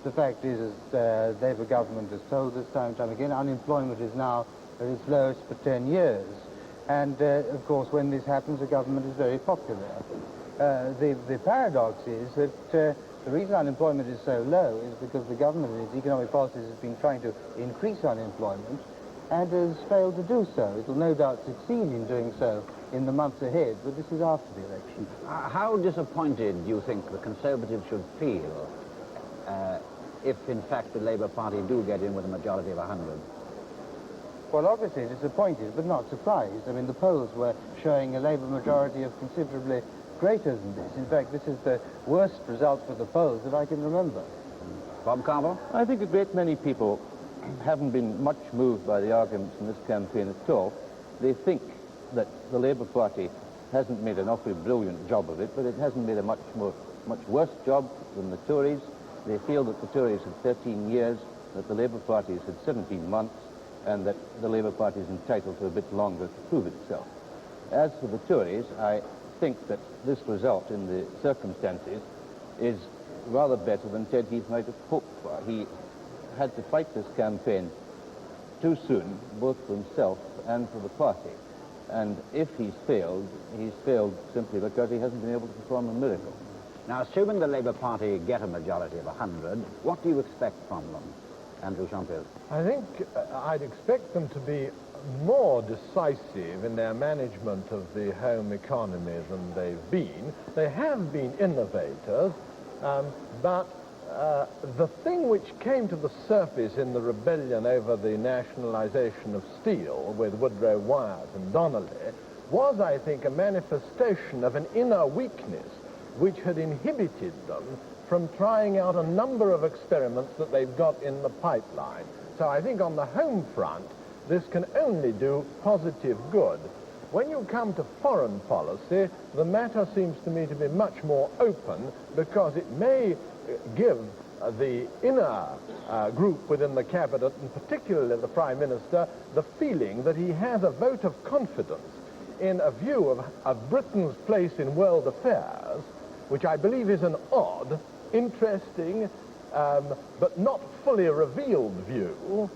The fact is, as the Labour government has told us time and time again, unemployment is now at its lowest for 10 years. And, of course, when this happens, the government is very popular. The paradox is that the reason unemployment is so low is because the government in its economic policies has been trying to increase unemployment and has failed to do so. It will no doubt succeed in doing so in the months ahead, but this is after the election. How disappointed do you think the Conservatives should feel if, in fact, the Labour Party do get in with a majority of 100? Well, obviously disappointed, but not surprised. I mean, the polls were showing a Labour majority of considerably greater than this. In fact, this is the worst result for the polls that I can remember. Bob Carville? I think a great many people haven't been much moved by the arguments in this campaign at all. They think that the Labour Party hasn't made an awfully brilliant job of it, but it hasn't made a much worse job than the Tories. They feel that the Tories had 13 years, that the Labour Party has had 17 months, and that the Labour Party is entitled to a bit longer to prove itself. As for the Tories, I think that this result in the circumstances is rather better than Ted Heath might have hoped for. He had to fight this campaign too soon, both for himself and for the party. And if he's failed simply because he hasn't been able to perform a miracle. Now, assuming the Labour Party get a majority of 100, what do you expect from them, Andrew Schonfield? I think I'd expect them to be more decisive in their management of the home economy than they've been. They have been innovators, but the thing which came to the surface in the rebellion over the nationalisation of steel with Woodrow Wyatt and Donnelly was, I think, a manifestation of an inner weakness which had inhibited them from trying out a number of experiments that they've got in the pipeline. So I think on the home front, this can only do positive good. When you come to foreign policy, the matter seems to me to be much more open because it may give the inner group within the cabinet, and particularly the Prime Minister, the feeling that he has a vote of confidence in a view of Britain's place in world affairs, which I believe is an odd, interesting, but not fully revealed view,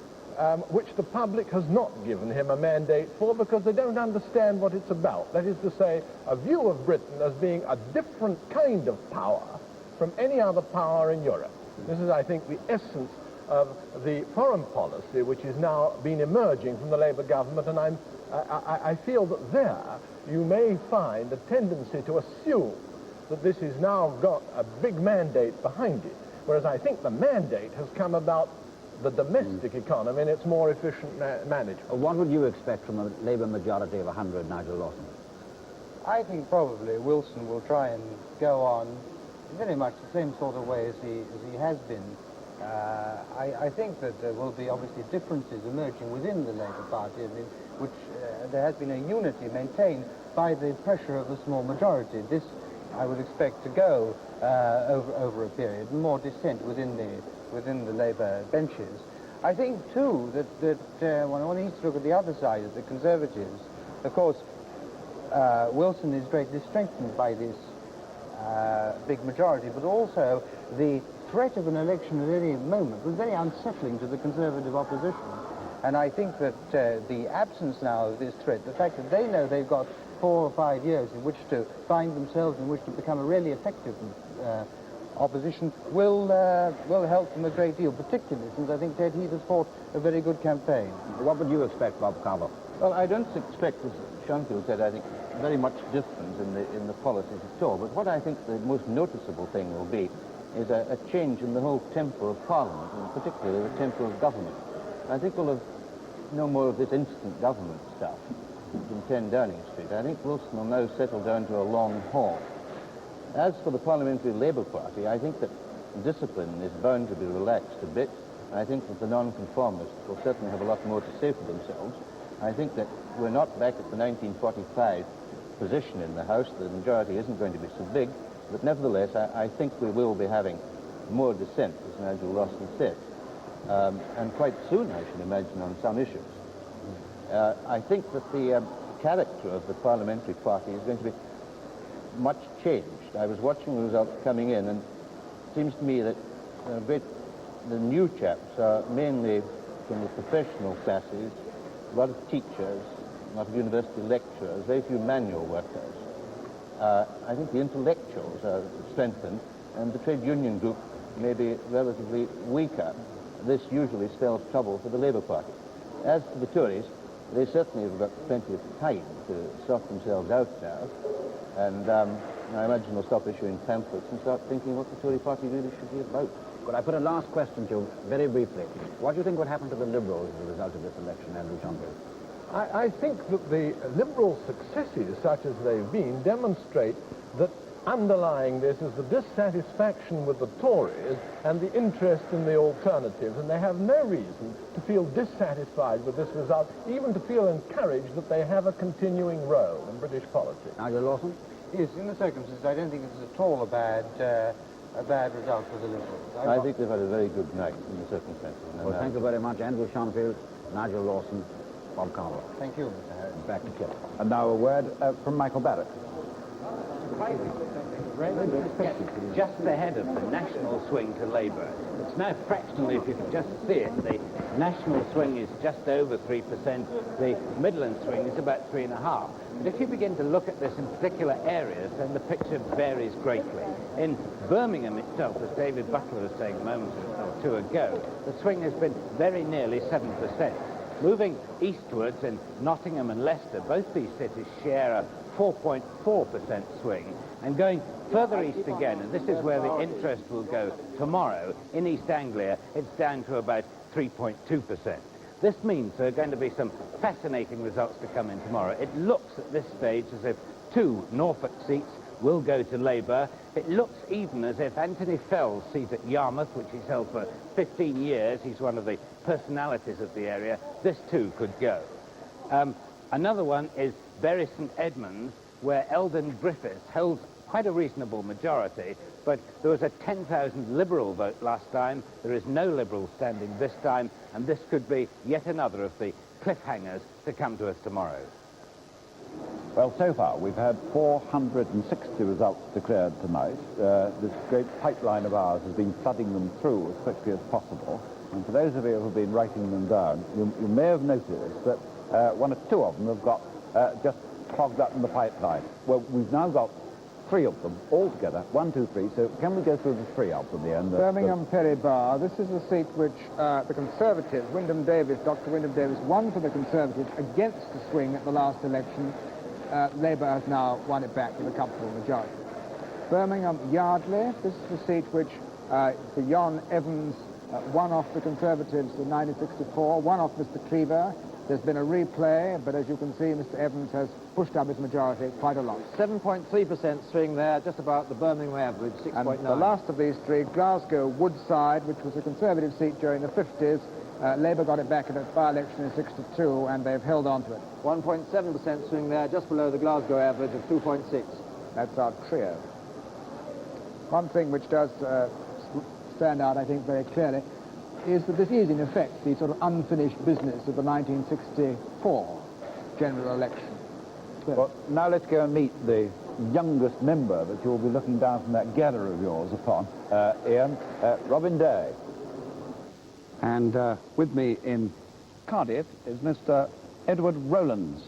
which the public has not given him a mandate for because they don't understand what it's about. That is to say, a view of Britain as being a different kind of power from any other power in Europe. This is, I think, the essence of the foreign policy which is now been emerging from the Labour government, and I feel that there you may find a tendency to assume that this has now got a big mandate behind it, whereas I think the mandate has come about the domestic economy and its more efficient management. What would you expect from a Labour majority of 100, Nigel Lawson? I think probably Wilson will try and go on in very much the same sort of way as he has been I think that there will be obviously differences emerging within the Labour Party, in which there has been a unity maintained by the pressure of the small majority. This, I would expect to go over a period, more dissent within the Labour benches. I think, too, that one needs to look at the other side of the Conservatives. Of course, Wilson is greatly strengthened by this big majority, but also the threat of an election at any moment was very unsettling to the Conservative opposition. And I think that the absence now of this threat, the fact that they know they've got 4 or 5 years in which to find themselves, in which to become a really effective opposition, will help them a great deal, particularly since I think Ted Heath has fought a very good campaign. What would you expect, Bob Carver? Well, I don't expect, as Schoenfield said, I think, very much difference in the policies at all. But what I think the most noticeable thing will be is a change in the whole temper of Parliament, and particularly the temper of government. I think we'll have no more of this instant government stuff in 10 Downing Street. I think Wilson will now settle down to a long haul. As for the Parliamentary Labour Party, I think that discipline is bound to be relaxed a bit. I think that the non-conformists will certainly have a lot more to say for themselves. I think that we're not back at the 1945 position in the House. The majority isn't going to be so big, but nevertheless, I think we will be having more dissent, as Nigel Lawson said, and quite soon, I should imagine, on some issues. I think that the character of the parliamentary party is going to be much changed. I was watching the results coming in, and it seems to me that the new chaps are mainly from the professional classes, a lot of teachers, a lot of university lecturers, very few manual workers. I think the intellectuals are strengthened, and the trade union group may be relatively weaker. This usually spells trouble for the Labour Party. As for the Tories, they certainly have got plenty of time to sort themselves out now, and I imagine they'll stop issuing pamphlets and start thinking what the Tory party really should be about. Could I put a last question to you, very briefly? What do you think would happen to the Liberals as a result of this election, Andrew Schoenfield? I think that the Liberal successes, such as they've been, demonstrate that underlying this is the dissatisfaction with the Tories and the interest in the alternatives, and they have no reason to feel dissatisfied with this result, even to feel encouraged that they have a continuing role in British politics. Nigel Lawson? Yes, in the circumstances, I don't think this is at all a bad result for the Liberals. I think they've had a very good night in the circumstances. Well, thank you very much, Andrew Schoenfield, Nigel Lawson, Bob Carver. Thank you, Mr. Harris. Back to Kip. And now a word from Michael Barrett. Just ahead of the national swing to Labour. It's now fractionally, if you can just see it, the national swing is just over 3%, the Midlands swing is about 3.5%. But if you begin to look at this in particular areas, then the picture varies greatly. In Birmingham itself, as David Butler was saying a moment or two ago, the swing has been very nearly 7%. Moving eastwards in Nottingham and Leicester, both these cities share a 4.4% swing, and going further east again, and this is where the interest will go tomorrow, in East Anglia, it's down to about 3.2%. This means there are going to be some fascinating results to come in tomorrow. It looks at this stage as if 2 Norfolk seats will go to Labour. It looks even as if Anthony Fell's seat at Yarmouth, which he's held for 15 years, he's one of the personalities of the area, this too could go. Another one is Bury St Edmunds, where Eldon Griffiths holds quite a reasonable majority, but there was a 10,000 Liberal vote last time. There is no Liberal standing this time, and this could be yet another of the cliffhangers to come to us tomorrow. Well, so far we've had 460 results declared tonight. This great pipeline of ours has been flooding them through as quickly as possible. And for those of you who have been writing them down, you may have noticed that 1 or 2 of them have got just clogged up in the pipeline. Well, we've now got 3 of them altogether, 1, 2, 3. So can we go through the 3 of them here? Birmingham Perry Bar. This is the seat which the Conservatives, Dr. Wyndham Davis, won for the Conservatives against the swing at the last election. Labour has now won it back with a comfortable majority. Birmingham Yardley. This is the seat which for Jon Evans won off the Conservatives in 1964, won off Mr. Cleaver. There's been a replay, but as you can see, Mr. Evans has pushed up his majority quite a lot. 7.3% swing there, just about the Birmingham average, 6.9. And the last of these three, Glasgow Woodside, which was a Conservative seat during the 50s, Labour got it back in a by-election in 62, and they've held on to it. 1.7% swing there, just below the Glasgow average of 2.6. That's our trio. One thing which does stand out, I think, very clearly, is that this is, in effect, the sort of unfinished business of the 1964 general election. Well, now let's go and meet the youngest member that you'll be looking down from that gather of yours upon, Ian, Robin Day. And with me in Cardiff is Mr. Edward Rowlands.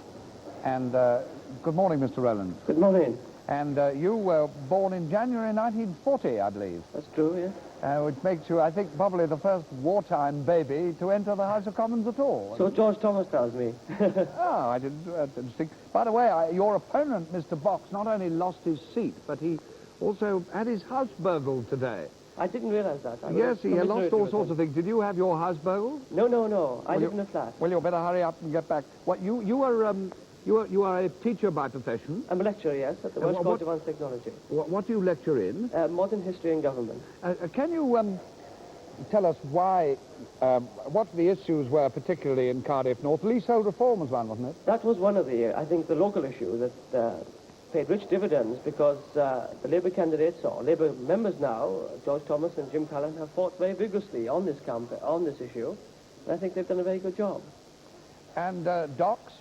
And good morning, Mr. Rowlands. Good morning. And you were born in January 1940, I believe. That's true, yes. Which makes you, I think, probably the first wartime baby to enter the House of Commons at all. So George Thomas tells me. Oh, I didn't think. By the way, your opponent, Mr. Box, not only lost his seat, but he also had his house burgled today. I didn't realise that. Yes, he lost all sorts of things. Did you have your house burgled? No, no, no. I live in a flat. Well, you better hurry up and get back. What, you are a teacher by profession? I'm a lecturer, yes, at the Welsh College of Advanced Technology. What do you lecture in? Modern history and government. Can you tell us why, what the issues were particularly in Cardiff North? Leasehold reform was one, wasn't it? That was one of the, I think, the local issue that paid rich dividends because the Labour candidates, or Labour members now, George Thomas and Jim Callan, have fought very vigorously on this issue. And I think they've done a very good job. And docks?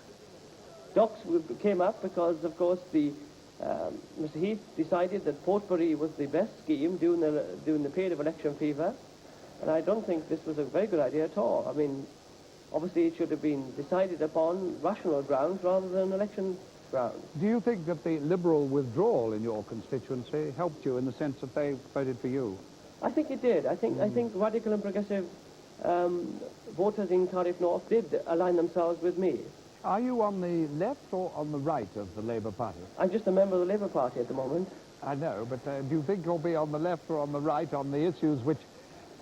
Docks came up because, of course, Mr. Heath decided that Portbury was the best scheme during the period of election fever, and I don't think this was a very good idea at all. I mean, obviously it should have been decided upon rational grounds rather than election grounds. Do you think that the Liberal withdrawal in your constituency helped you in the sense that they voted for you? I think it did. I think radical and progressive voters in Cardiff North did align themselves with me. Are you on the left or on the right of the Labour Party? I'm just a member of the Labour Party at the moment. I know, but do you think you'll be on the left or on the right on the issues which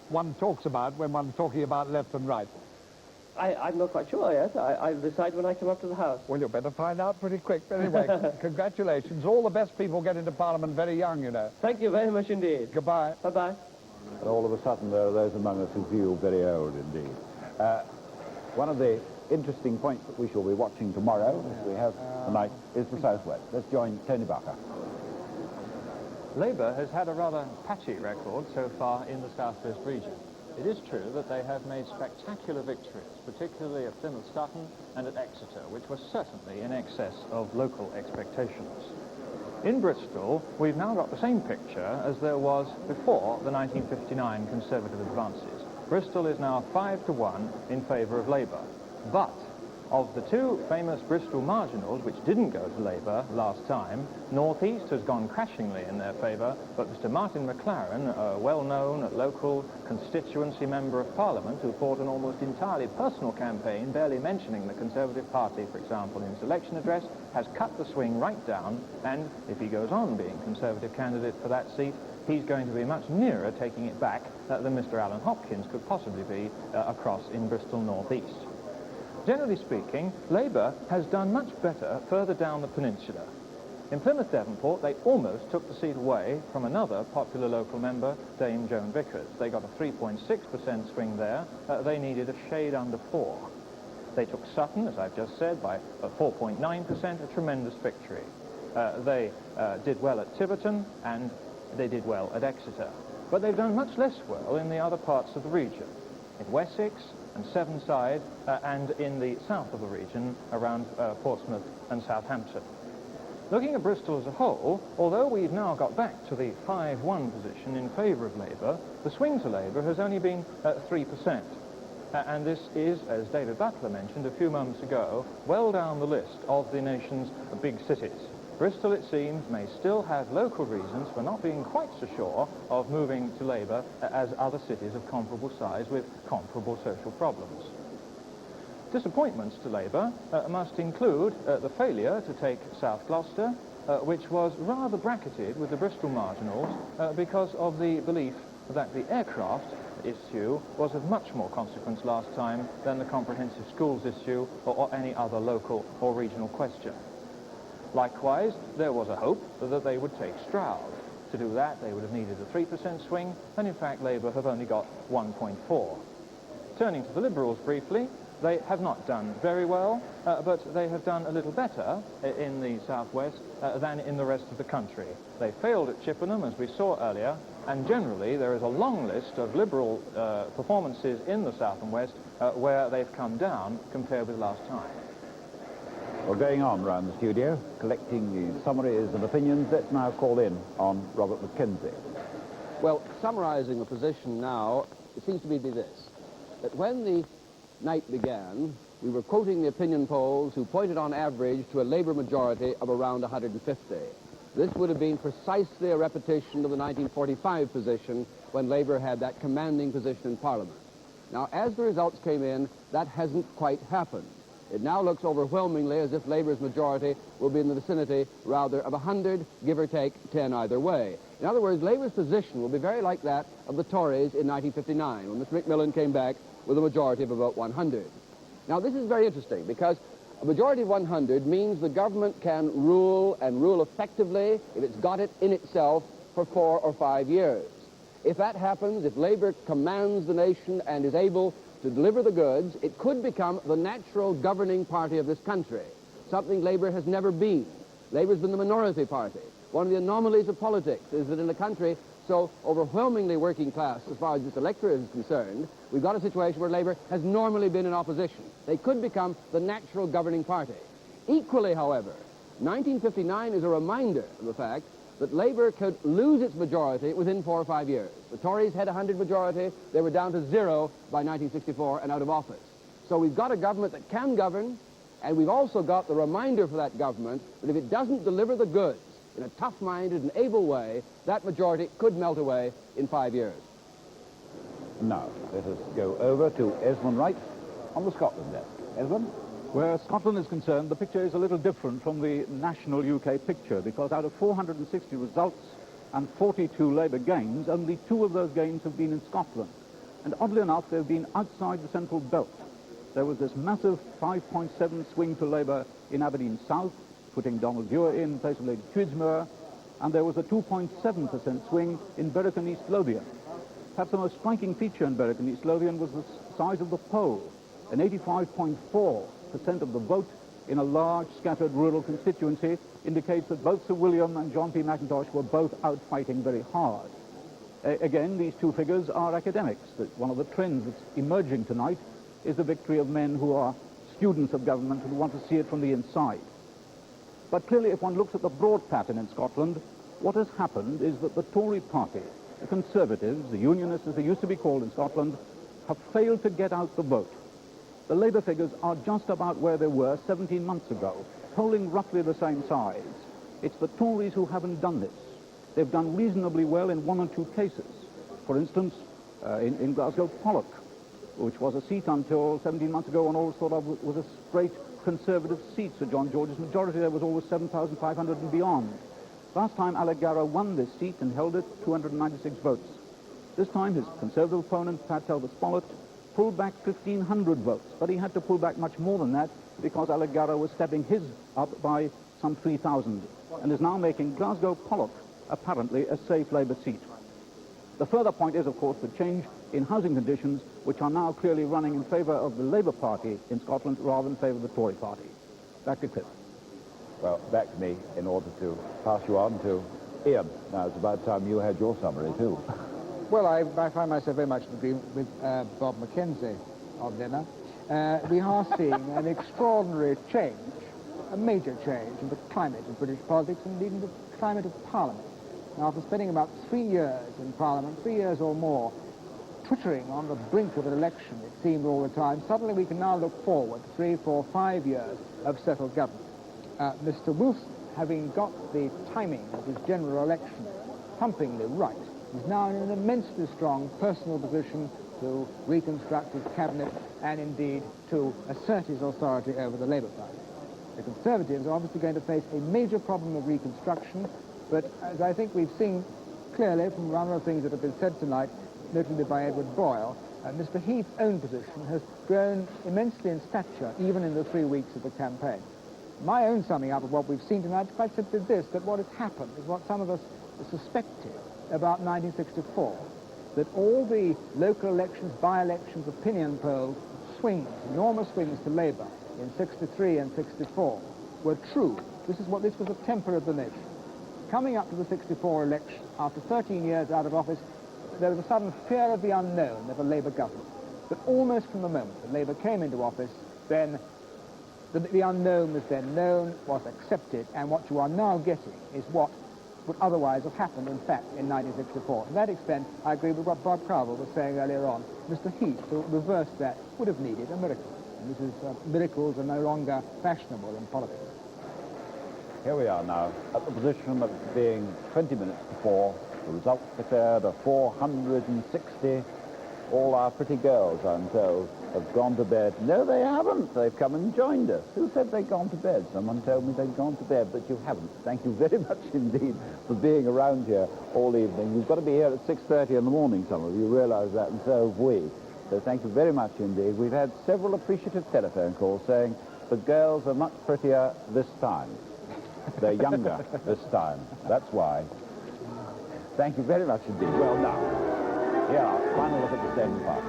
one talks about when one's talking about left and right? I'm not quite sure yet. I'll decide when I come up to the House. Well, you'll better find out pretty quick. Anyway, congratulations. All the best people get into Parliament very young, you know. Thank you very much indeed. Goodbye. Bye-bye. And all of a sudden, there are those among us who feel very old indeed. One of the interesting points that we shall be watching tomorrow, as we have tonight, is the Southwest. Let's join Tony Barker. Labour has had a rather patchy record so far in the Southwest region. It is true that they have made spectacular victories, particularly at Plymouth Sutton and at Exeter, which were certainly in excess of local expectations. In Bristol, we've now got the same picture as there was before the 1959 Conservative advances. Bristol is now 5-1 in favour of Labour. But of the two famous Bristol marginals, which didn't go to Labour last time, North East has gone crashingly in their favour, but Mr. Martin McLaren, a well-known local constituency member of Parliament who fought an almost entirely personal campaign, barely mentioning the Conservative Party, for example, in his election address, has cut the swing right down, and if he goes on being Conservative candidate for that seat, he's going to be much nearer taking it back than Mr. Alan Hopkins could possibly be across in Bristol North East. Generally speaking, Labour has done much better further down the peninsula. In Plymouth Devonport, they almost took the seat away from another popular local member, Dame Joan Vickers. They got a 3.6% swing there. They needed a shade under 4. They took Sutton, as I've just said, by 4.9%, a tremendous victory. They did well at Tiverton, and they did well at Exeter. But they've done much less well in the other parts of the region. In Wessex and Sevenside, and in the south of the region around Portsmouth and Southampton. Looking at Bristol as a whole, although we've now got back to the 5-1 position in favour of Labour, the swing to Labour has only been 3%. And this is, as David Butler mentioned a few moments ago, well down the list of the nation's big cities. Bristol, it seems, may still have local reasons for not being quite so sure of moving to Labour as other cities of comparable size with comparable social problems. Disappointments to Labour must include the failure to take South Gloucester, which was rather bracketed with the Bristol marginals because of the belief that the aircraft issue was of much more consequence last time than the comprehensive schools issue or any other local or regional question. Likewise, there was a hope that they would take Stroud. To do that, they would have needed a 3% swing, and in fact, Labour have only got 1.4. Turning to the Liberals briefly, they have not done very well, but they have done a little better in the southwest than in the rest of the country. They failed at Chippenham, as we saw earlier, and generally there is a long list of Liberal performances in the south and west where they've come down compared with last time. Well, going on round the studio, collecting the summaries and opinions, let's now call in on Robert McKenzie. Well, summarising the position now, it seems to me to be this, that when the night began, we were quoting the opinion polls who pointed on average to a Labour majority of around 150. This would have been precisely a repetition of the 1945 position when Labour had that commanding position in Parliament. Now, as the results came in, that hasn't quite happened. It now looks overwhelmingly as if Labour's majority will be in the vicinity rather of 100, give or take 10 either way. In other words, Labour's position will be very like that of the Tories in 1959, when Mr. Macmillan came back with a majority of about 100. Now, this is very interesting because a majority of 100 means the government can rule and rule effectively if it's got it in itself for 4 or 5 years. If that happens, if Labour commands the nation and is able to deliver the goods, it could become the natural governing party of this country, something Labour has never been. Labour's been the minority party. One of the anomalies of politics is that in a country so overwhelmingly working class as far as this electorate is concerned, we've got a situation where Labour has normally been in opposition. They could become the natural governing party. Equally, however, 1959 is a reminder of the fact that Labour could lose its majority within 4 or 5 years. The Tories had 100 majority. They were down to 0 by 1964 and out of office. So we've got a government that can govern, and we've also got the reminder for that government that if it doesn't deliver the goods in a tough-minded and able way, that majority could melt away in 5 years. Now, let us go over to Esmond Wright on the Scotland desk. Esmond? Where Scotland is concerned, the picture is a little different from the national UK picture, because out of 460 results and 42 Labour gains, only 2 of those gains have been in Scotland. And oddly enough, they've been outside the central belt. There was this massive 5.7 swing to Labour in Aberdeen South, putting Donald Dewar in place of Lady Tweedsmuir, and there was a 2.7% swing in Berwick and East Lothian. Perhaps the most striking feature in Berwick and East Lothian was the size of the poll, an 85.4% of the vote in a large scattered rural constituency indicates that both Sir William and John P. Mackintosh were both out fighting very hard. Again, these 2 figures are academics. One of the trends that's emerging tonight is the victory of men who are students of government and want to see it from the inside. But clearly, if one looks at the broad pattern in Scotland, what has happened is that the Tory party, the Conservatives, the Unionists as they used to be called in Scotland, have failed to get out the vote. The Labour figures are just about where they were 17 months ago, polling roughly the same size. It's the Tories who haven't done this. They've done reasonably well in 1 or 2 cases. For instance, in Glasgow Pollock, which was a seat until 17 months ago and always thought of was a straight Conservative seat. Sir John George's majority there was always 7,500 and beyond. Last time Alec Garrow won this seat and held it, 296 votes. This time his Conservative opponent, Pat Talbot-Smollett, pulled back 1,500 votes, but he had to pull back much more than that because Alec Garrow was stepping his up by some 3,000 and is now making Glasgow Pollock apparently a safe Labour seat. The further point is, of course, the change in housing conditions, which are now clearly running in favour of the Labour Party in Scotland rather than in favour of the Tory Party. Back to Cliff. Well, back to me in order to pass you on to Ian. Now, it's about time you had your summary, too. Well, I find myself very much in agreement with Bob McKenzie on dinner. We are seeing an extraordinary change, a major change in the climate of British politics and indeed in the climate of Parliament. Now, after spending about 3 years in Parliament, 3 years or more, twittering on the brink of an election, it seemed all the time, suddenly we can now look forward 3, 4, 5 years of settled government. Mr. Wilson, having got the timing of his general election pumpingly right, is now in an immensely strong personal position to reconstruct his cabinet and indeed to assert his authority over the Labour Party. The Conservatives are obviously going to face a major problem of reconstruction, but as I think we've seen clearly from one of the things that have been said tonight, notably by Edward Boyle, Mr. Heath's own position has grown immensely in stature, even in the 3 weeks of the campaign. My own summing up of what we've seen tonight is quite simply this, that what has happened is what some of us suspected about 1964, that all the local elections, by-elections, opinion polls, swings, enormous swings to Labour in 63 and 64 were true. This was the temper of the nation. Coming up to the 64 election, after 13 years out of office, there was a sudden fear of the unknown of a Labour government. But almost from the moment that Labour came into office, then the unknown was then known, was accepted, and what you are now getting is what would otherwise have happened, in fact, in 1964. To that extent, I agree with what Bob Crowell was saying earlier on. Mr. Heath, to reverse that, would have needed a miracle. And miracles are no longer fashionable in politics. Here we are now, at the position of being 20 minutes before the results declared of 460. All our pretty girls, I'm told, have gone to bed. No, they haven't. They've come and joined us. Who said they'd gone to bed? Someone told me they'd gone to bed, but you haven't. Thank you very much indeed for being around here all evening. You've got to be here at 6:30 in the morning, some of you realise that, and so have we. So thank you very much indeed. We've had several appreciative telephone calls saying the girls are much prettier this time. They're younger this time. That's why. Thank you very much indeed. Well, now, here, final look at the same part.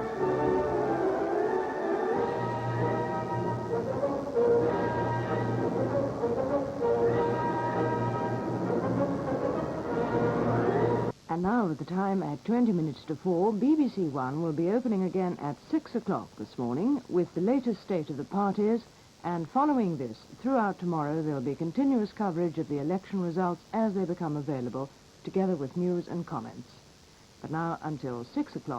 And now, at the time at 20 minutes to 4, BBC One will be opening again at 6 o'clock this morning with the latest state of the parties, and following this, throughout tomorrow, there'll be continuous coverage of the election results as they become available, together with news and comments. But now, until 6 o'clock,